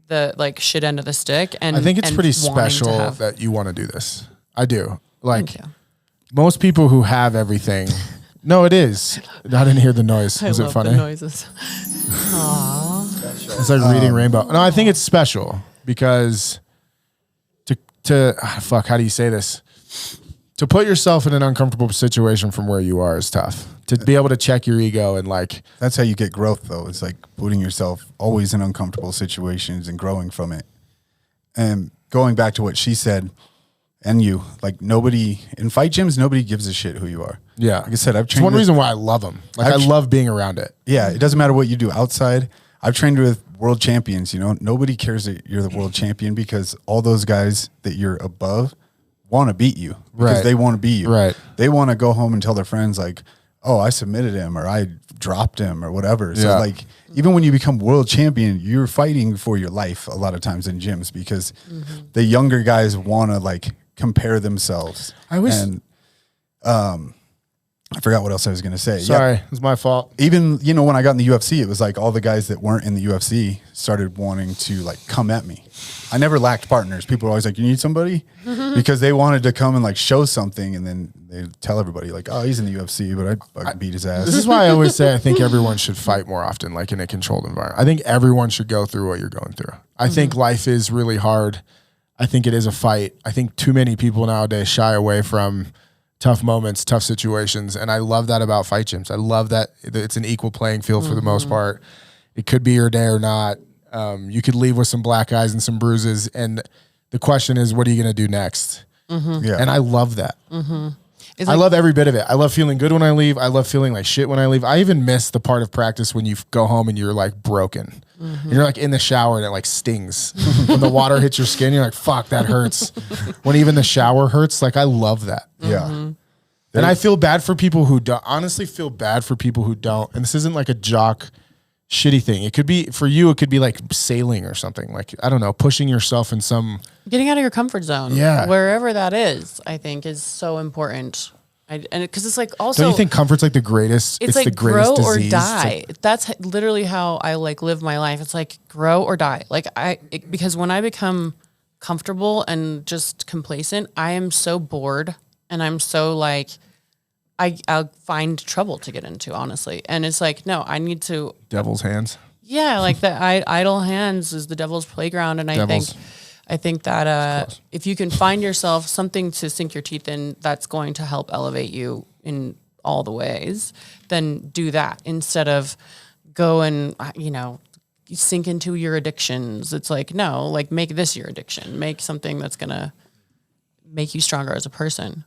the like shit end of the stick. And I think it's pretty wanting to special that you want to do this. I do. Like Thank you. most people who have everything. No, it is. I didn't hear the noise. Was it funny? The noises. It's like reading Rainbow. No, I think it's special because how do you say this? To put yourself in an uncomfortable situation from where you are is tough. To be able to check your ego and like, That's how you get growth, though. It's like putting yourself always in uncomfortable situations and growing from it. And going back to what she said, and you, like nobody in fight gyms, nobody gives a shit who you are. yeah. Like I said, I've It's trained one with- reason why I love them. Like I love being around it. Yeah, it doesn't matter what you do outside. I've trained with world champions, you know. Nobody cares that you're the world champion, because all those guys that you're above want to beat you because Right. they want to beat you. Right. They want to go home and tell their friends like, "Oh, I submitted him or I dropped him or whatever." So Yeah. like even when you become world champion, you're fighting for your life a lot of times in gyms, because the younger guys want to like compare themselves. I always- and I forgot what else I was going to say. Sorry, Yeah. it's my fault. Even, you know, when I got in the UFC, it was like all the guys that weren't in the UFC started wanting to like come at me. I never lacked partners. People were always like, "You need somebody?" Because they wanted to come and like show something, and then they tell everybody like, "Oh, he's in the UFC, but I fucking beat his ass." This is why I always say I think everyone should fight more often, like in a controlled environment. I think everyone should go through what you're going through. I think life is really hard. I think it is a fight. I think too many people nowadays shy away from tough moments, tough situations. And I love that about fight gyms. I love that it's an equal playing field for the most part. It could be your day or not. You could leave with some black eyes and some bruises. And The question is, what are you going to do next? Yeah. And I love that. It's I like, love every bit of it. I love feeling good when I leave. I love feeling like shit when I leave. I even miss the part of practice when you go home and you're like broken. And you're like in the shower and it like stings. When the water hits your skin, you're like, fuck, that hurts. When even the shower hurts, like I love that. Yeah. And I feel bad for people who don't. Honestly, feel bad for people who don't. And this isn't like a jock shitty thing. It could be for you. It could be like sailing or something. Like I don't know, pushing yourself in some getting out of your comfort zone. Yeah. Wherever that is, I think is so important. And because it's like also. Don't you think comfort's like the greatest? It's the like greatest grow or disease. die. That's literally how I like live my life. It's like grow or die. Like because when I become comfortable and just complacent, I am so bored and I'm so like. I'll find trouble to get into, honestly. And it's like, no, I need to. Devil's hands. Yeah, like the idle hands is the devil's playground. And I think that if you can find yourself something to sink your teeth in that's going to help elevate you in all the ways, then do that instead of go and, sink into your addictions. It's like, no, like make this your addiction. Make something that's going to make you stronger as a person.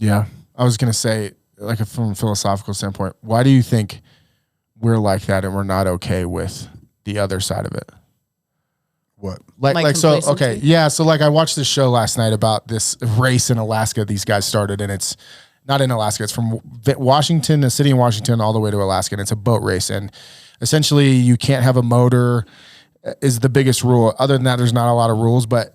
Yeah. I was going to say, like from a philosophical standpoint, why do you think we're like that and we're not okay with the other side of it? What? Like so, okay. Yeah. So like I watched this show last night about this race in Alaska these guys started, and it's not in Alaska. It's from Washington, the city in Washington, all the way to Alaska. And it's a boat race. And essentially you can't have a motor is the biggest rule. Other than that, there's not a lot of rules, but,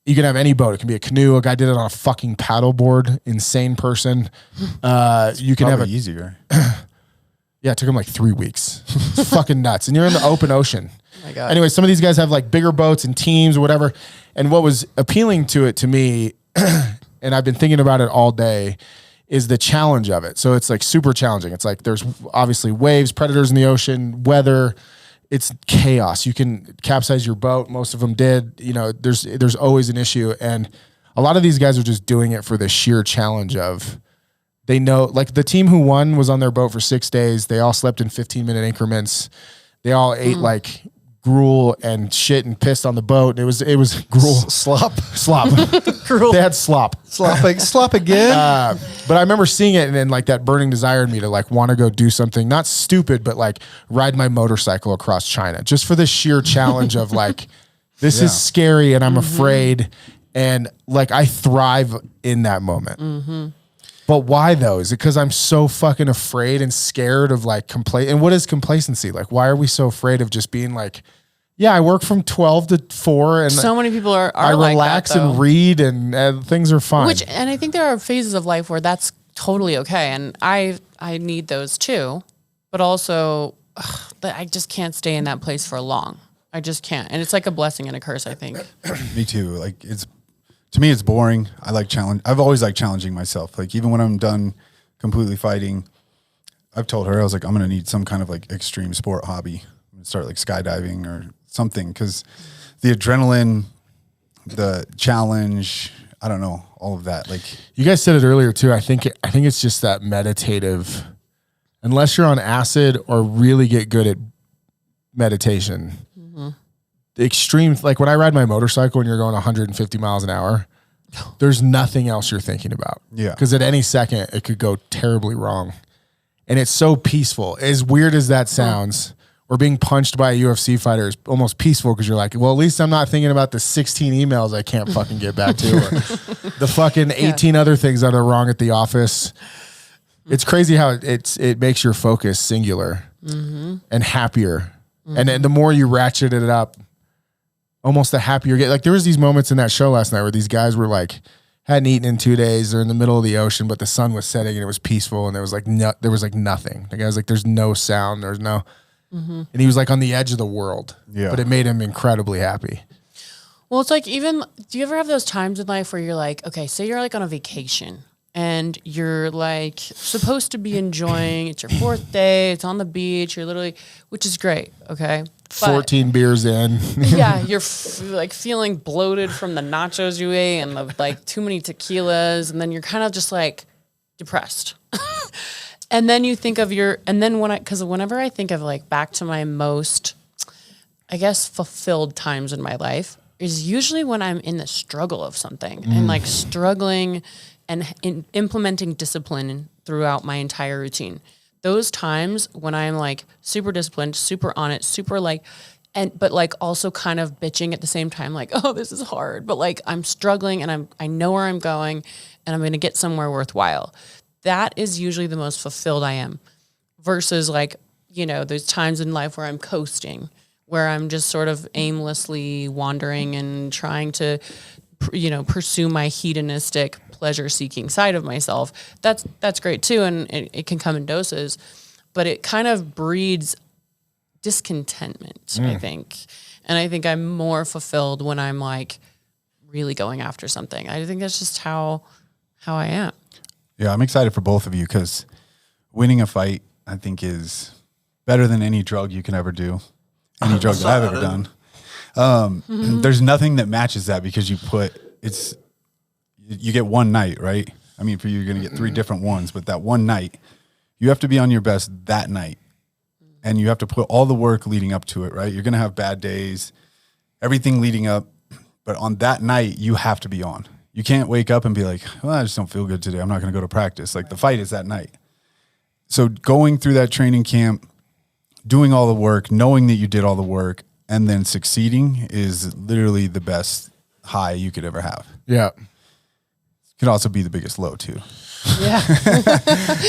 you can have any boat. It can be a canoe. A guy did it on a fucking paddleboard. Insane person. You can have easier. Yeah, it took him like 3 weeks. It's fucking nuts. And you're in the open ocean. Oh my God. Anyway, some of these guys have like bigger boats and teams or whatever. And what was appealing to me, and I've been thinking about it all day, is the challenge of it. So it's like super challenging. It's like there's obviously waves, predators in the ocean, weather. It's chaos. You can capsize your boat. Most of them did. There's always an issue. And a lot of these guys are just doing it for the sheer challenge of, they know, like the team who won was on their boat for 6 days. They all slept in 15-minute increments. They all ate like gruel and shit and pissed on the boat. It was gruel. Slop. Gruel. They had slop. Slop again. But I remember seeing it and then like that burning desire in me to like want to go do something, not stupid, but like ride my motorcycle across China just for the sheer challenge of like, this is scary and I'm afraid. And like, I thrive in that moment. But why though? Is it because I'm so fucking afraid and scared of like and what is complacency? Like, why are we so afraid of just being like, yeah, I work from 12 to 4 and so many people are I like relax that, and read and things are fine. And I think there are phases of life where that's totally okay. And I need those too, but also I just can't stay in that place for long. I just can't. And it's like a blessing and a curse, I think. Me too. Like to me, it's boring. I like challenge. I've always liked challenging myself. Like even when I'm done completely fighting, I've told her, I was like, I'm going to need some kind of like extreme sport hobby. I'm going to start like skydiving or something. Cause the adrenaline, the challenge, I don't know, all of that. Like you guys said it earlier too. I think it's just that meditative, unless you're on acid or really get good at meditation. The extreme, like when I ride my motorcycle and you're going 150 miles an hour, there's nothing else you're thinking about. Yeah. Because at any second it could go terribly wrong. And it's so peaceful. As weird as that sounds, or being punched by a UFC fighter is almost peaceful because you're like, well, at least I'm not thinking about the 16 emails I can't fucking get back to, or the fucking 18 other things that are wrong at the office. It's crazy how it makes your focus singular and happier. And then the more you ratchet it up, almost the happier you get. Like there was these moments in that show last night where these guys were like, hadn't eaten in 2 days. They're in the middle of the ocean, but the sun was setting and it was peaceful. And there was like, there was like nothing. The guy was like, there's no sound. There's no, and he was like on the edge of the world, but it made him incredibly happy. Well, it's like do you ever have those times in life where you're like, okay, say you're like on a vacation and you're like supposed to be enjoying, it's your 4th day, it's on the beach, you're literally, which is great. Okay. But 14 beers in. yeah, you're like feeling bloated from the nachos you ate and the like too many tequilas, and then you're kind of just like depressed. And then you think of because whenever I think of like back to my most I guess, fulfilled times in my life is usually when I'm in the struggle of something and like struggling and implementing discipline throughout my entire routine. Those times when I'm like super disciplined, super on it, super like, but like also kind of bitching at the same time, like, oh, this is hard, but like I'm struggling and I know where I'm going and I'm going to get somewhere worthwhile. That is usually the most fulfilled I am versus like, you know, there's times in life where I'm coasting, where I'm just sort of aimlessly wandering and trying to, you know, pursue my hedonistic pleasure-seeking side of myself. That's great too, and it can come in doses, but it kind of breeds discontentment, I think. And I think I'm more fulfilled when I'm like really going after something. I think that's just how I am. Yeah, I'm excited for both of you because winning a fight, I think, is better than any drug you can ever do. Any drug that I've ever done. There's nothing that matches that because you get one night, right? I mean, for you, you're going to get 3 different ones, but that one night, you have to be on your best that night. And you have to put all the work leading up to it, right? You're going to have bad days, everything leading up. But on that night, you have to be on. You can't wake up and be like, well, I just don't feel good today. I'm not going to go to practice. Like the fight is that night. So going through that training camp, doing all the work, knowing that you did all the work, and then succeeding is literally the best high you could ever have. Yeah. It could also be the biggest low too. Yeah.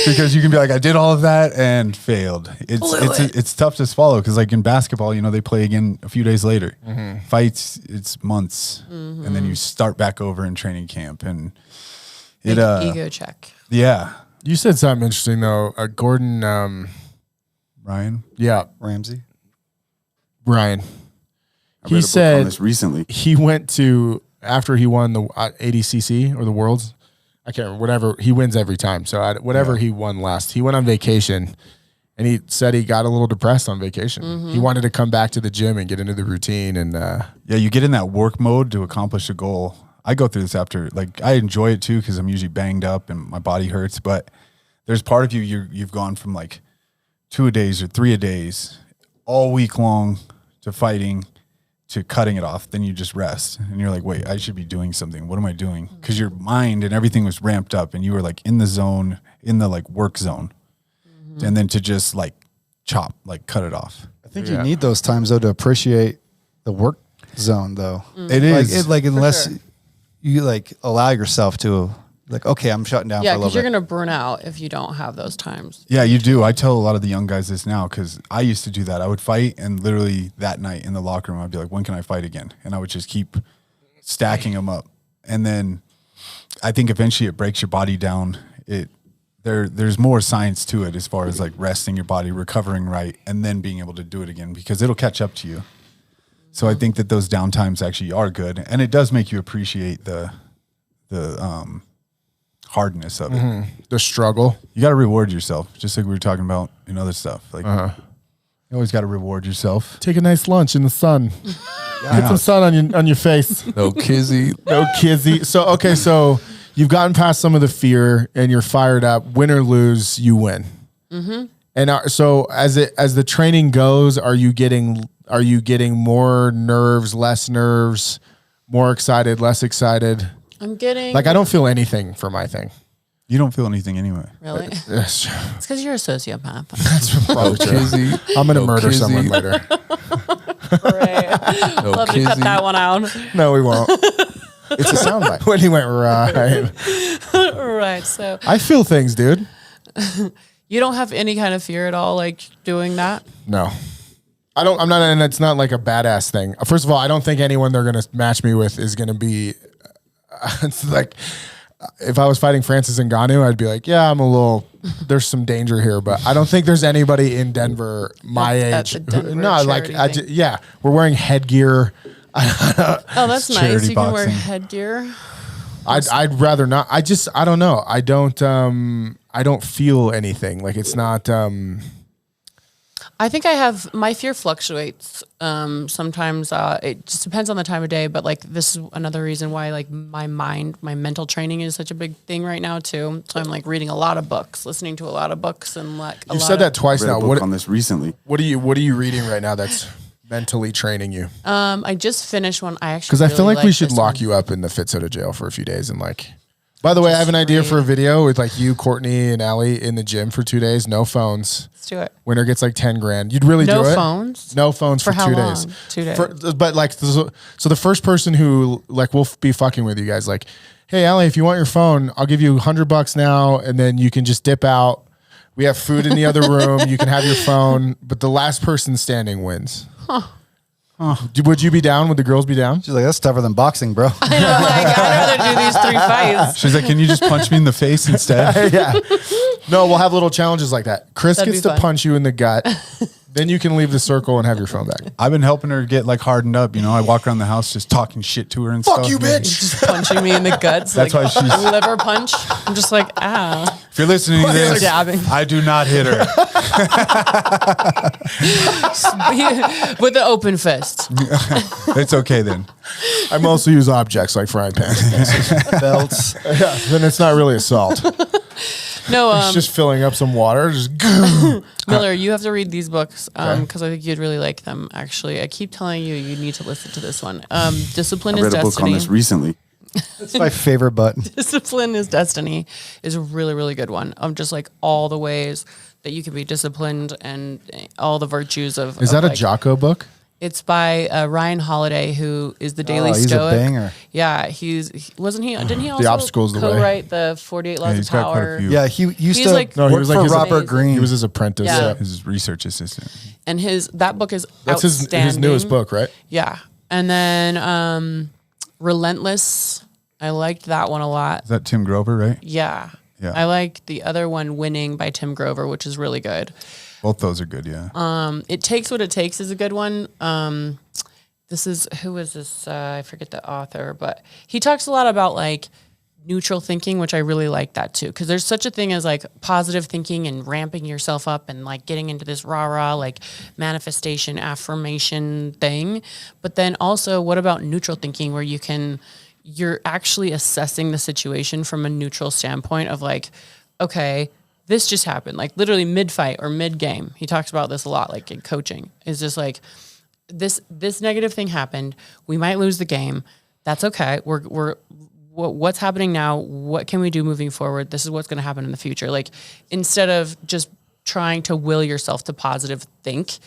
Because you can be like, I did all of that and failed. It's tough to swallow because like in basketball, you know, they play again a few days later. Fights, it's months. And then you start back over in training camp and Big ego check. Yeah. You said something interesting though. Gordon, Ryan? yeah. Ramsey. Ryan. I He read a book said on this recently. he went to, after he won the ADCC or the Worlds, I can't remember, whatever, he wins every time. So whatever he won last, he went on vacation and he said he got a little depressed on vacation. He wanted to come back to the gym and get into the routine. And Yeah, you get in that work mode to accomplish a goal. I go through this after, like, I enjoy it too because I'm usually banged up and my body hurts. But there's part of you've gone from like 2-a-days or 3-a-days all week long to fighting to cutting it off. Then you just rest and you're like, wait, I should be doing something. What am I doing? Because your mind and everything was ramped up and you were like in the zone, in the like work zone. And then to just like chop, like cut it off. I think you need those times though to appreciate the work zone though. It is like unless you like allow yourself to like, okay, I'm shutting down for a Yeah, little because you're bit. going to burn out if you don't have those times. Yeah, you do. I tell a lot of the young guys this now because I used to do that. I would fight and literally that night in the locker room, I'd be like, when can I fight again? And I would just keep stacking them up. And then I think eventually it breaks your body down. There's more science to it as far as like resting your body, recovering right, and then being able to do it again because it'll catch up to you. So I think that those downtimes actually are good. And it does make you appreciate the hardness of it. the struggle. You got to reward yourself, just like we were talking about in other stuff. Like you always got to reward yourself. Take a nice lunch in the sun. Get some sun on your face. No kizzy. No kizzy. So, okay, so you've gotten past some of the fear and you're fired up. Win or lose, you win. And so as the training goes, are you getting more nerves, less nerves, more excited, less excited? I'm getting... Like, I don't feel anything for my thing. You don't feel anything anyway. Really? That's true. It's because you're a sociopath. That's probably true. Kizzy. I'm going to No murder kizzy. someone later. Right. No Love to cut kizzy. that one out. No, we won't. It's a soundbite. When he went right. Right. So I feel things, dude. you don't have any kind of fear at all, like doing that? No. I'm not, and it's not like a badass thing. First of all, I don't think anyone they're going to match me with is going to be, it's like, if I was fighting Francis Ngannou, I'd be like, yeah, there's some danger here, but I don't think there's anybody in Denver my At age. the Denver No, like, charity thing. yeah, we're wearing headgear. Oh, that's nice. charity You can wear boxing. headgear. I'd rather not. I don't know. I don't feel anything. Like it's not, I think my fear fluctuates. Sometimes it just depends on the time of day, but like this is another reason why like my mental training is such a big thing right now too. So I'm like reading a lot of books, listening to a lot of books, and like you said that twice I read now. a book on this recently. What are you reading right now? That's mentally training you? I just finished one. I actually Because I feel really like we like should this lock one. you up in the Fit Soda jail for a few days and like. By the way, I have an idea for a video with like you, Courtney, and Allie in the gym for 2 days. No phones. Let's do it. Winner gets like 10 grand. You'd really No do it? phones? No phones for For how 2 long? days. 2 days. But like, so the first person who like will be fucking with you guys, like, hey, Allie, if you want your phone, I'll give you $100 now, and then you can just dip out. We have food in the other room. You can have your phone, but the last person standing wins. Would you be down? Would the girls be down? She's like, that's tougher than boxing, bro. I know, like, I'd rather do these 3 fights. She's like, can you just punch me in the face instead? Yeah. No, we'll have little challenges like that. Chris That'd gets be to fun. punch you in the gut. Then you can leave the circle and have your phone back. I've been helping her get like hardened up. You know, I walk around the house just talking shit to her and stuff. Just punching me in the guts. That's like, why she's- liver punch. I'm just like, ah. If you're listening to this, Dabbing. I do not hit her. Mm. With the open fist. It's okay then. I mostly use objects like frying pans. Belts. Yeah, then it's not really assault. No, It's just filling up some water. Just Miller, you have to read these books because I think you'd really like them. Actually, I keep telling you need to listen to this one. Discipline I is read a book on Destiny. this recently. It's my favorite button. Discipline is Destiny is a really, really good one. Just like all the ways that you can be disciplined and all the virtues of. Is of that a like, Jocko book? It's by Ryan Holiday, who is the Daily he's a Stoic. banger. Yeah, wasn't he? Didn't he also Obstacle's the Way. co-write the 48 Laws he's of got quite a Power? few. Yeah, he used He's to like- No, he work was like for his Robert amazing. Greene. He was his apprentice. Yeah. Yeah. His research assistant. And that book is That's his outstanding. newest book, right? Yeah, and then Relentless. I liked that one a lot. Is that Tim Grover, right? Yeah. Yeah. I like the other one, Winning by Tim Grover, which is really good. Both those are good, yeah. It Takes What It Takes is a good one. Who is this? I forget the author, but he talks a lot about like neutral thinking, which I really like that too. Cause there's such a thing as like positive thinking and ramping yourself up and like getting into this rah-rah, like manifestation, affirmation thing. But then also what about neutral thinking where you're actually assessing the situation from a neutral standpoint of like, okay, this just happened, like literally mid-fight or mid-game. He talks about this a lot, like in coaching. It's just like, this negative thing happened. We might lose the game. That's okay. What's happening now? What can we do moving forward? This is what's going to happen in the future. Like instead of just trying to will yourself to positive think,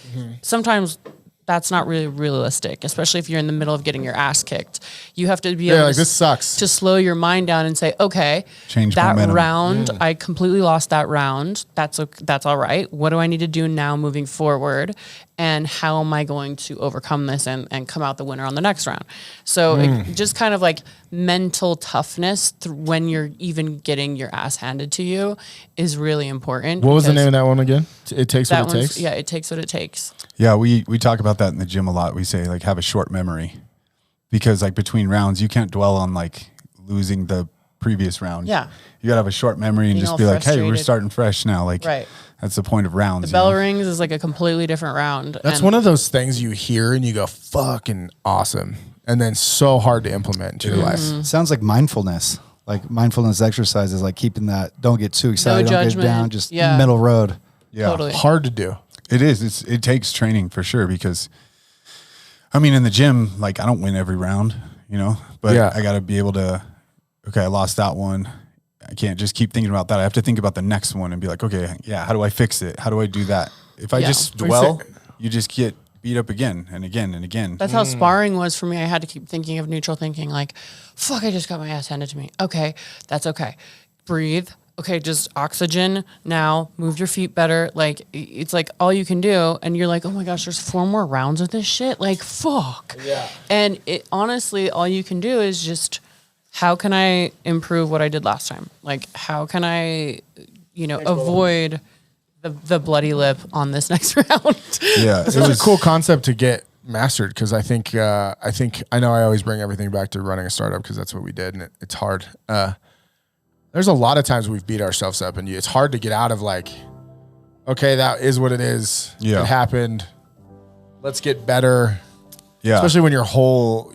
sometimes that's not really realistic, especially if you're in the middle of getting your ass kicked. You have to be able like, this sucks. to slow your mind down and say, okay, Change that momentum. round, I completely lost that round. That's all right. What do I need to do now moving forward? And how am I going to overcome this and come out the winner on the next round? So it just kind of like mental toughness when you're even getting your ass handed to you is really important. What was the because name of that one again? It Takes that What It one's- Takes? Yeah, It Takes What It Takes. Yeah, we talk about that in the gym a lot. We say like have a short memory because like between rounds, you can't dwell on like losing the previous round. Yeah. You gotta have a short memory and Being just all be like, hey, we're frustrated. starting fresh now. Like Right. that's the point of rounds. The bell rings is like a completely different round. That's one of those things you hear and you go, fucking awesome. And then so hard to implement into your life. Sounds like mindfulness. Like mindfulness exercises, like keeping that, don't get too excited, don't get judgment. down, just Yeah. middle road. Yeah. Totally. Hard to do. It is. It takes training for sure because, I mean, in the gym, like I don't win every round, you know, but Yeah. I got to be able to, okay, I lost that one. I can't just keep thinking about that. I have to think about the next one and be like, okay, yeah, how do I fix it? How do I do that? If I Yeah. just dwell, you just get beat up again and again and again. That's how sparring was for me. I had to keep thinking of neutral thinking, like, fuck, I just got my ass handed to me. Okay, that's okay. Breathe. Okay, just oxygen now. Move your feet better. Like, it's like all you can do. And you're like, oh my gosh, there's 4 more rounds of this shit. Like, fuck. Yeah. And it honestly, all you can do is just, how can I improve what I did last time? Like, how can I, avoid the bloody lip on this next round? Yeah, It's a cool concept to get mastered because I think I know I always bring everything back to running a startup because that's what we did and it's hard. There's a lot of times we've beat ourselves up and it's hard to get out of like, okay, that is what it is. Yeah. It happened. Let's get better. Yeah. Especially when your whole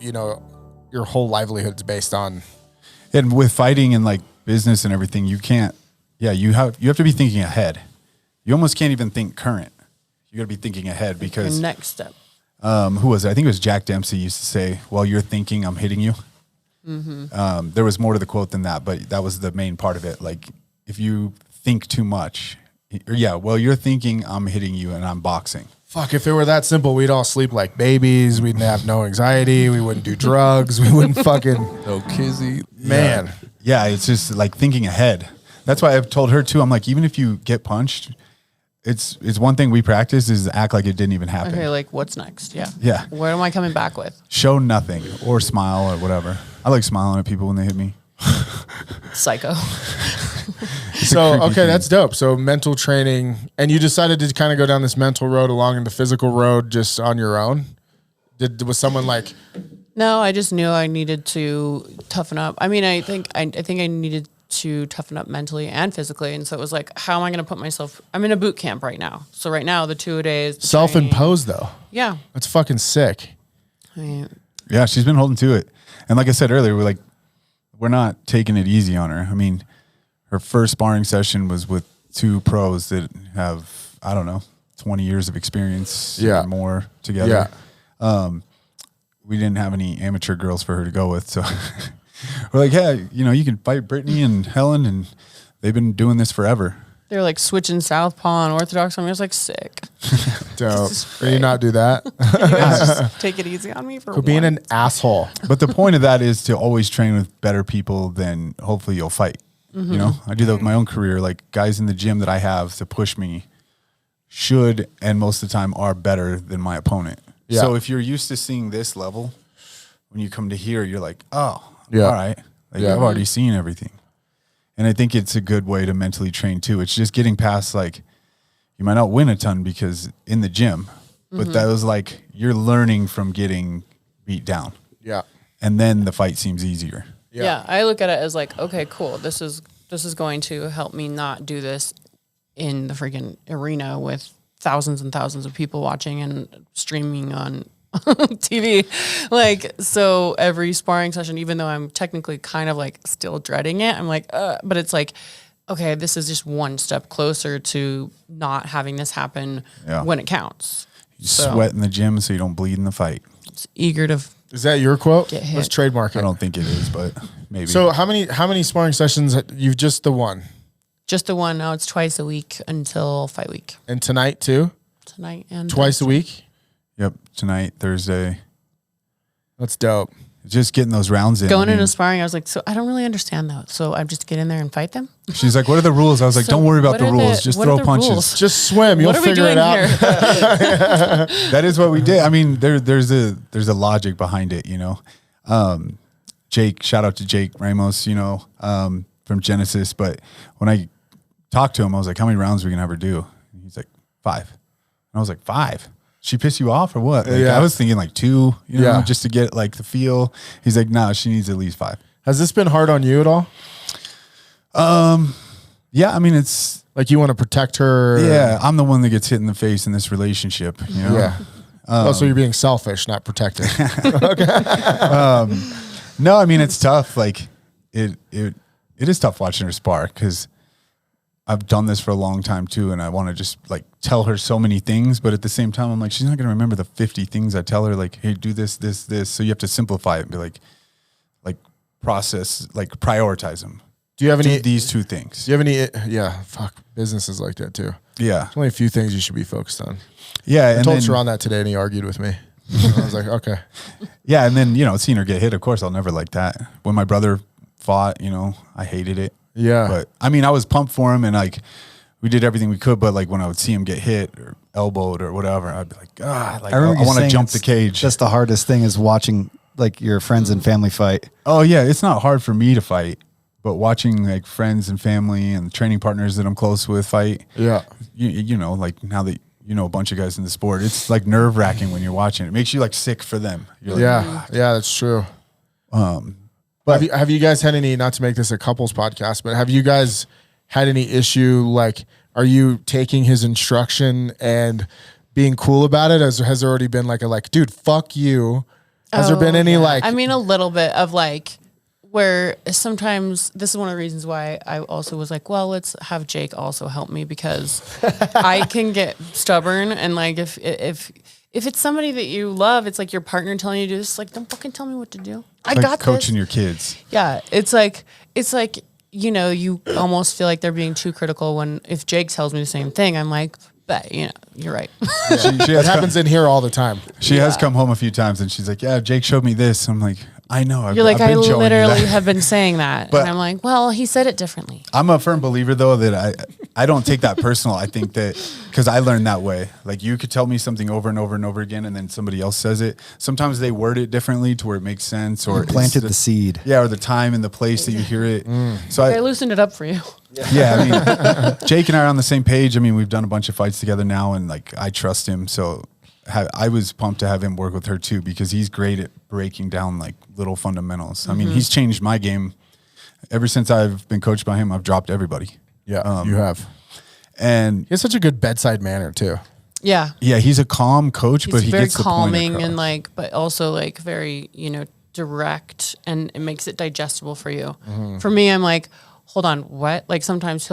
livelihood's based on. And with fighting and like business and everything, you can't, you have to be thinking ahead. You almost can't even think current. You got to be thinking ahead because Your next step. who was it? I think it was Jack Dempsey used to say, while you're thinking, I'm hitting you. There was more to the quote than that, but that was the main part of it. Like, if you think too much, while you're thinking, I'm hitting you and I'm boxing. Fuck, if it were that simple, we'd all sleep like babies. We'd have no anxiety. We wouldn't do drugs. We wouldn't fucking... No kizzy. Man. Yeah, it's just like thinking ahead. That's why I've told her too. I'm like, even if you get punched, it's one thing we practice is act like it didn't even happen. Okay, like what's next? Yeah. Yeah. What am I coming back with? Show nothing or smile or whatever. I like smiling at people when they hit me. Psycho. So, okay, thing. that's dope. So mental training, and you decided to kind of go down this mental road along in the physical road just on your own? Was someone like... No, I just knew I needed to toughen up. I mean, I think I needed to toughen up mentally and physically. And so it was like, how am I going to put myself... I'm in a boot camp right now. So right now, the 2-a-days... Self-imposed, though. Yeah. That's fucking sick. I mean, Yeah, she's been holding to it. And like I said earlier, we're not taking it easy on her. I mean, her first sparring session was with 2 pros that have, I don't know, 20 years of experience or more together. Yeah. We didn't have any amateur girls for her to go with. So we're like, hey, you can fight Brittany and Helen, and they've been doing this forever. they're like switching southpaw and orthodox on me. I was like, sick. Dope. Can you not do that? Can you guys just take it easy on me for Being once? an asshole. But the point of that is to always train with better people than hopefully you'll fight. Mm-hmm. You know, I do that with my own career. Like guys in the gym that I have to push me should, and most of the time are better than my opponent. Yeah. So if you're used to seeing this level, when you come to here, you're like, oh, Yeah. all right. Like Yeah. I've already seen everything. And I think it's a good way to mentally train too. It's just getting past like, you might not win a ton because in the gym, but that was like, you're learning from getting beat down. Yeah. And then the fight seems easier. Yeah, I look at it as like, okay, cool. This is going to help me not do this in the freaking arena with thousands and thousands of people watching and streaming on TV. Like, so every sparring session, even though I'm technically kind of like still dreading it, I'm like, but it's like, okay, this is just one step closer to not having this happen when it counts. You sweat in the gym so you don't bleed in the fight. It's eager to. Is that your quote? Get hit. Let's trademark it. I don't think it is, but maybe. So how many sparring sessions? You've just the one, Just the one. Now it's twice a week until fight week. and tonight too. Tonight and Twice a week. Yep, tonight, Thursday. That's dope. Just getting those rounds in. Going I mean, into sparring, I was like, so I don't really understand that. So I just get in there and fight them. she's like, what are the rules? I was like, So don't worry about what the are rules. the- Just what are throw the punches. rules? Just swim. You'll What are we figure doing it out. here? That is what we did. I mean, there's a logic behind it, you know. Jake, shout out to Jake Ramos, you know, from Genesis. But when I talked to him, I was like, how many rounds are we gonna have her do? And he's like, 5. And I was like, 5? She piss you off or what? Like, Yeah. I was thinking like 2, you know, Yeah. just to get like the feel. He's like, no, she needs at least 5. Has this been hard on you at all? Yeah, I mean, it's Like you want to protect her? yeah. I'm the one that gets hit in the face in this relationship. You know? Yeah. Also, you're being selfish, not protective. No, I mean it's tough. Like it is tough watching her spar because I've done this for a long time too, and I want to just like tell her so many things, but at the same time, I'm like, she's not gonna remember the 50 things I tell her. Like, hey, do this, this, this. So you have to simplify it and be like process, like prioritize them. Do you have any? Do these 2 things. Do you have any? Yeah. Fuck. Business is like that too. Yeah, There's only a few things you should be focused on. yeah. I And told then, Sharon that today, and he argued with me. I was like, okay. yeah, and then seeing her get hit. Of course, I'll never like that. When my brother fought, I hated it. Yeah. But I mean, I was pumped for him, and like we did everything we could. But like when I would see him get hit or elbowed or whatever, I'd be like, ah, like I remember you want to saying jump it's the cage. Just the hardest thing is watching like your friends and family fight. Oh yeah, it's not hard for me to fight, but watching like friends and family and training partners that I'm close with fight. Yeah. You know, like now that you know a bunch of guys in the sport, it's like nerve wracking when you're watching. It makes you like sick for them. You're like, Yeah. That's true. But have you guys had any? Not to make this a couples podcast, but have you guys had any issue? Like, are you taking his instruction and being cool about it? Has there already been like dude, fuck you? Has there been any like? I mean, a little bit of like where sometimes this is one of the reasons why I also was like, well, let's have Jake also help me because I can get stubborn and like if if it's somebody that you love, it's like your partner telling you to do this. Like, don't fucking tell me what to do. I Like got coaching this. your kids. Yeah, it's like you know, you almost feel like they're being too critical when if Jake tells me the same thing, I'm like, but you know, you're right. She It happens in here all the time. She has come home a few times and she's like, yeah, Jake showed me this. I'm like, I know. You're like, I've I been showing you literally that. have been saying that. But- and I'm like, well, he said it differently. I'm a firm believer though that I don't take that personal. I think that because I learned that way. Like you could tell me something over and over and over again, and then somebody else says it. Sometimes they word it differently to where it makes sense, or Planted it's the seed. Yeah, or the time and the place that you hear it. So I loosened it up for you. yeah, I mean, Jake and I are on the same page. I mean, we've done a bunch of fights together now, and like I trust him. So I was pumped to have him work with her too, because he's great at breaking down like little fundamentals. I mean, he's changed my game. Ever since I've been coached by him, I've dropped everybody. Yeah, you have. And He has such a good bedside manner too. Yeah. yeah, he's a calm coach, He's but he very gets the point calming across. and like, but also like very, you know, direct, and it makes it digestible for you. For me, I'm like, hold on, what? Like sometimes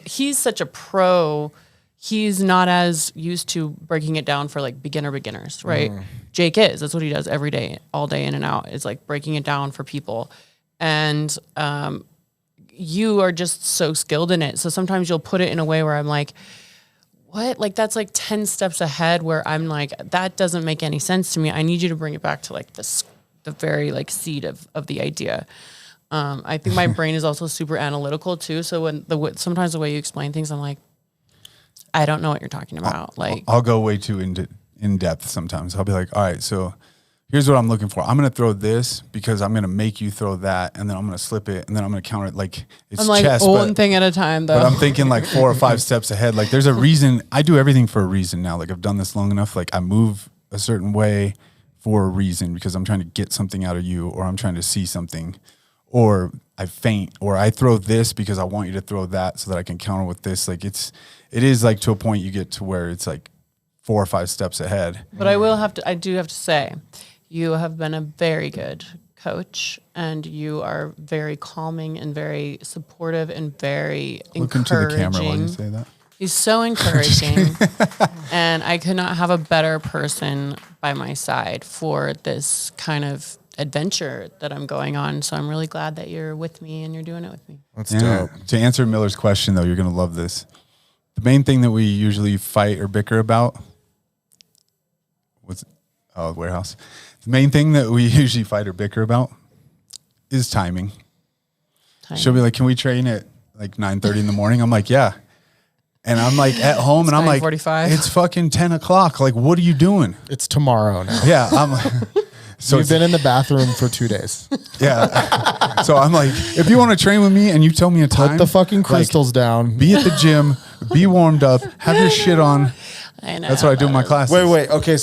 he's such a pro. He's not as used to breaking it down for like beginners, right? Jake is. That's what he does every day, all day in and out. Is like breaking it down for people. And you are just so skilled in it. So sometimes you'll put it in a way where I'm like, what? Like that's like 10 steps ahead, where I'm like, that doesn't make any sense to me. I need you to bring it back to like the very like seed of the idea. I think my brain is also super analytical too. So when sometimes the way you explain things, I'm like, I don't know what you're talking about. Like, I'll go way too in depth sometimes. I'll be like, all right, so here's what I'm looking for. I'm going to throw this because I'm going to make you throw that, and then I'm going to slip it, and then I'm going to counter it. Like it's I'm like chess, one thing at a time though. but I'm thinking like 4 or 5 steps ahead. Like there's a reason. I do everything for a reason now. Like I've done this long enough. Like I move a certain way for a reason, because I'm trying to get something out of you, or I'm trying to see something, or I feint, or I throw this because I want you to throw that so that I can counter with this. Like it is like to a point you get to where it's like 4 or 5 steps ahead. But I do have to say, you have been a very good coach, and you are very calming and very supportive and very Look into the encouraging. camera while you say that. He's so encouraging, and I could not have a better person by my side for this kind of adventure that I'm going on. So I'm really glad that you're with me and you're doing it with me. That's Yeah. dope. To answer Miller's question, though, you're going to love this. The main thing that we usually fight or bicker about the warehouse. The main thing that we usually fight or bicker about is timing. She'll be like, can we train at like 9:30 in the morning? I'm like, yeah. And I'm like at home and I'm like, 9:45. it's fucking 10 o'clock. Like, what are you doing? It's tomorrow now. Yeah. I'm like, so You've it's- been in the bathroom for 2 days. yeah. So I'm like, if you want to train with me and you tell me a time, Put the fucking like, crystals down. be at the gym, be warmed up, have your shit on. I know. That's what I do in my classes. Wait. Okay,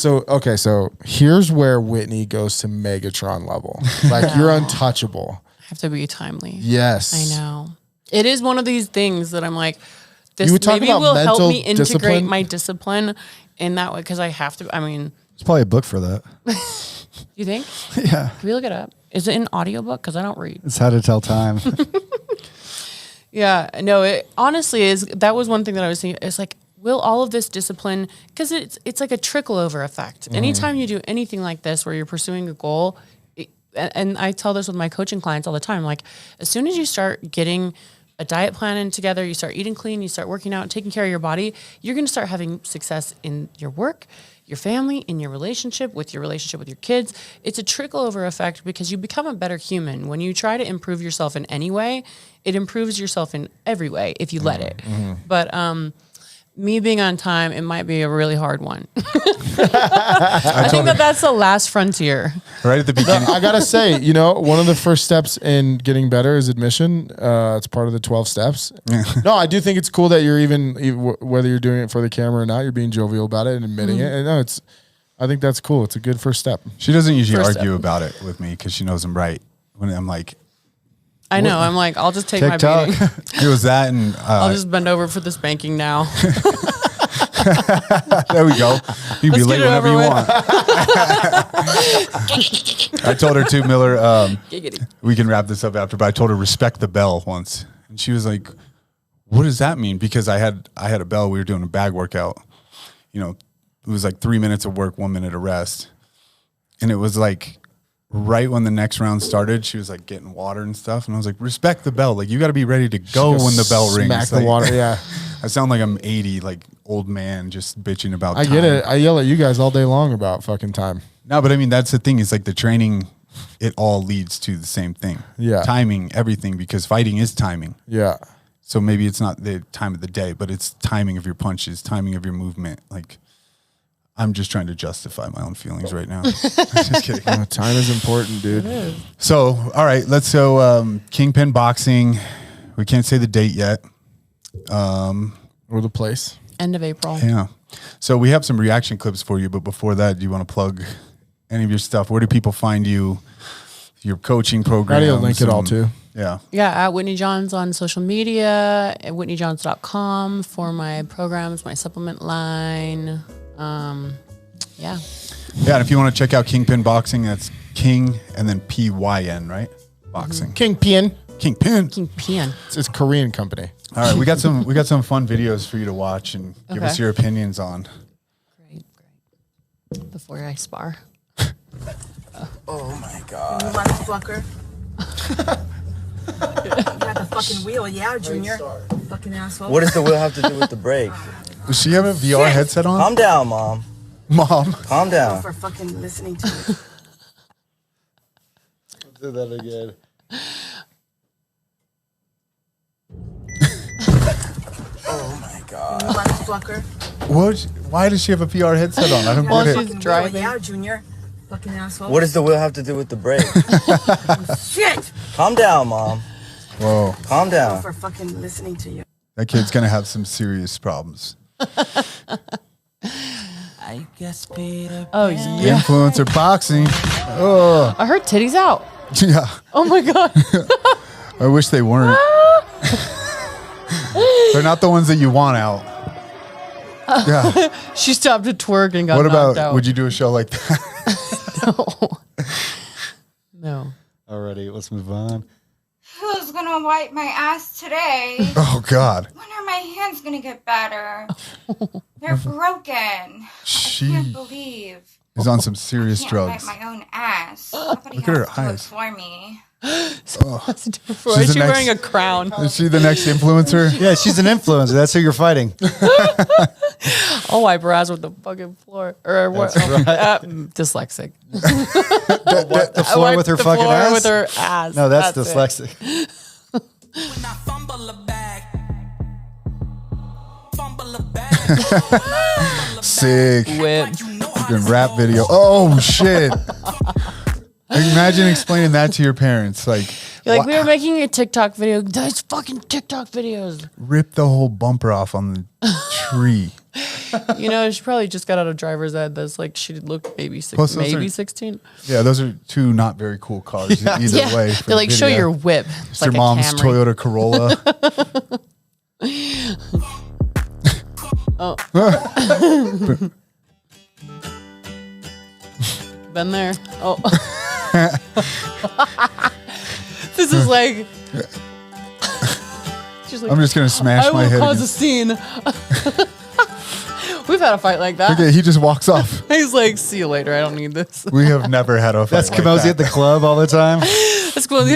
so here's where Whitney goes to Megatron level. Like you're untouchable. I have to be timely. Yes. I know. It is one of these things that I'm like, this You were talking maybe about will help mental me integrate discipline? my discipline in that way, because I have to. I mean, There's probably a book for that. you think? Yeah. Can we look it up? Is it an audiobook? Because I don't read. It's how to tell time. Yeah, no, it honestly is. That was one thing that I was thinking. It's like, will all of this discipline, because it's like a trickle over effect. Anytime you do anything like this where you're pursuing a goal, and I tell this with my coaching clients all the time, like as soon as you start getting a diet plan in together, you start eating clean, you start working out, taking care of your body, you're going to start having success in your work, your family, in your relationship with your kids. It's a trickle over effect, because you become a better human. When you try to improve yourself in any way, it improves yourself in every way if you let it. But me being on time, it might be a really hard one. I think that's the last frontier. Right at the beginning. I gotta say, one of the first steps in getting better is admission. It's part of the 12 steps. No, I do think it's cool that you're even whether you're doing it for the camera or not, you're being jovial about it and admitting it. And no, I think that's cool. It's a good first step. She doesn't usually First argue step. about it with me because she knows I'm right. When I'm like, I know. I'm like, I'll just take TikTok. my beating. it was that, and I'll just bend over for the spanking now. there we go. You can be Let's late get it whenever over you with. want. I told her too, Miller. Giggity. We can wrap this up after, but I told her respect the bell once, and she was like, "What does that mean?" Because I had a bell. We were doing a bag workout, it was like 3 minutes of work, 1 minute of rest. And it was like right when the next round started, she was like getting water and stuff. And I was like, respect the bell. Like, you got to be ready to go when the bell rings. Smack the Like, water, yeah. I sound like I'm 80, like old man just bitching about I time. get it. I yell at you guys all day long about fucking time. No, but I mean, that's the thing. Is like the training, it all leads to the same thing. Yeah. Timing, everything, because fighting is timing. Yeah. So maybe it's not the time of the day, but it's timing of your punches, timing of your movement. Like, I'm just trying to justify my own feelings right now. Just kidding. Time is important, dude. So, all right, let's go KingPyn Boxing. We can't say the date yet. Or the place. End of April. Yeah. So we have some reaction clips for you, but before that, do you want to plug any of your stuff? Where do people find you? Your coaching program? I'll link it all too. Yeah. Yeah, at Whitney Johns on social media, at whitneyjohns.com for my programs, my supplement line. Yeah. Yeah, and if you want to check out KingPyn Boxing, that's King and then PYN, right? Boxing. KingPyn. KingPyn. KingPyn. It's a Korean company. All right, we got some fun videos for you to watch and give us Okay. your opinions on. Great. Before I spar. Oh my god. You motherfucker. You got the fucking wheel, yeah, Junior. Fucking asshole. What does the wheel have to do with the brake? Does she have a VR headset on? Calm down, Mom. Mom. Calm down. For fucking listening to me. Do that again. Oh my god. You motherfucker. Why does she have a VR headset on? I don't Well, get she's it. driving. Yeah, Junior. Fucking asshole. What does the wheel have to do with the brake? Shit. Calm down, Mom. Whoa. Calm down. For fucking listening to you. That kid's going to have some serious problems. I guess Peter. Oh, yeah. Influencer boxing. Oh, Are her titties out? yeah. Oh, my God. I wish they weren't. They're not the ones that you want out. Yeah. She stopped to twerk and got What knocked about, out. would you do a show like that? No. Alrighty, let's move on. Who's gonna wipe my ass today? Oh, God. When are my hands gonna get better? They're broken. She Can't believe. is on some serious Can't drugs. wipe my own ass. Somebody Look at her has to do it eyes. for me. Why She's is the she next- wearing a crown? Is she the next influencer? Yeah, she's an influencer. That's who you're fighting. I'll wipe her ass with the fucking floor. Or what? Dyslexic. The floor with her The fucking floor ass? with her ass. No, that's it. dyslexic. When I fumble a bag. Fumble a bag. Sick. Whip. Fucking rap video. Oh, shit. Imagine explaining that to your parents. Like, You're like, we were making a TikTok video. Those fucking TikTok videos. rip the whole bumper off on the tree. You know, she probably just got out of driver's ed. That's like, she looked maybe Plus, those maybe are- 16. Yeah, those are two not very cool cars either Yeah. way. for They're the like, show video. your whip. It's It's your like mom's a Camry. Toyota Corolla. Been there. Oh. This is like. She's like, I'm just going to smash I my will head. cause a against- scene. We've had a fight like that. Okay, he just walks off. He's like, see you later. I don't need this. We have never had a fight. That's like Camozzi that. at the club all the time. Let's go.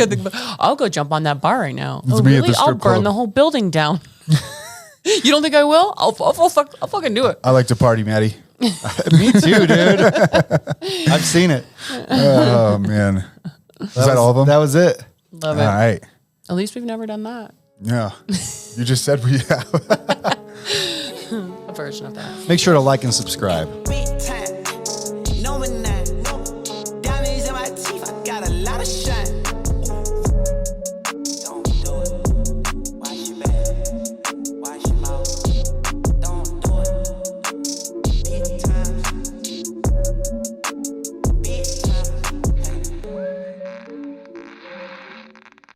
I'll go jump on that bar right now. It's Oh, me at really? the I'll strip burn club. the whole building down. You don't think I will? I'll fucking do it. I like to party, Maddie. Me too, dude. I've seen it. Oh, man. Is that all of them? That was it. Love All it. right. At least we've never done that. Yeah. You just said we have. A version of that. Make sure to like and subscribe. We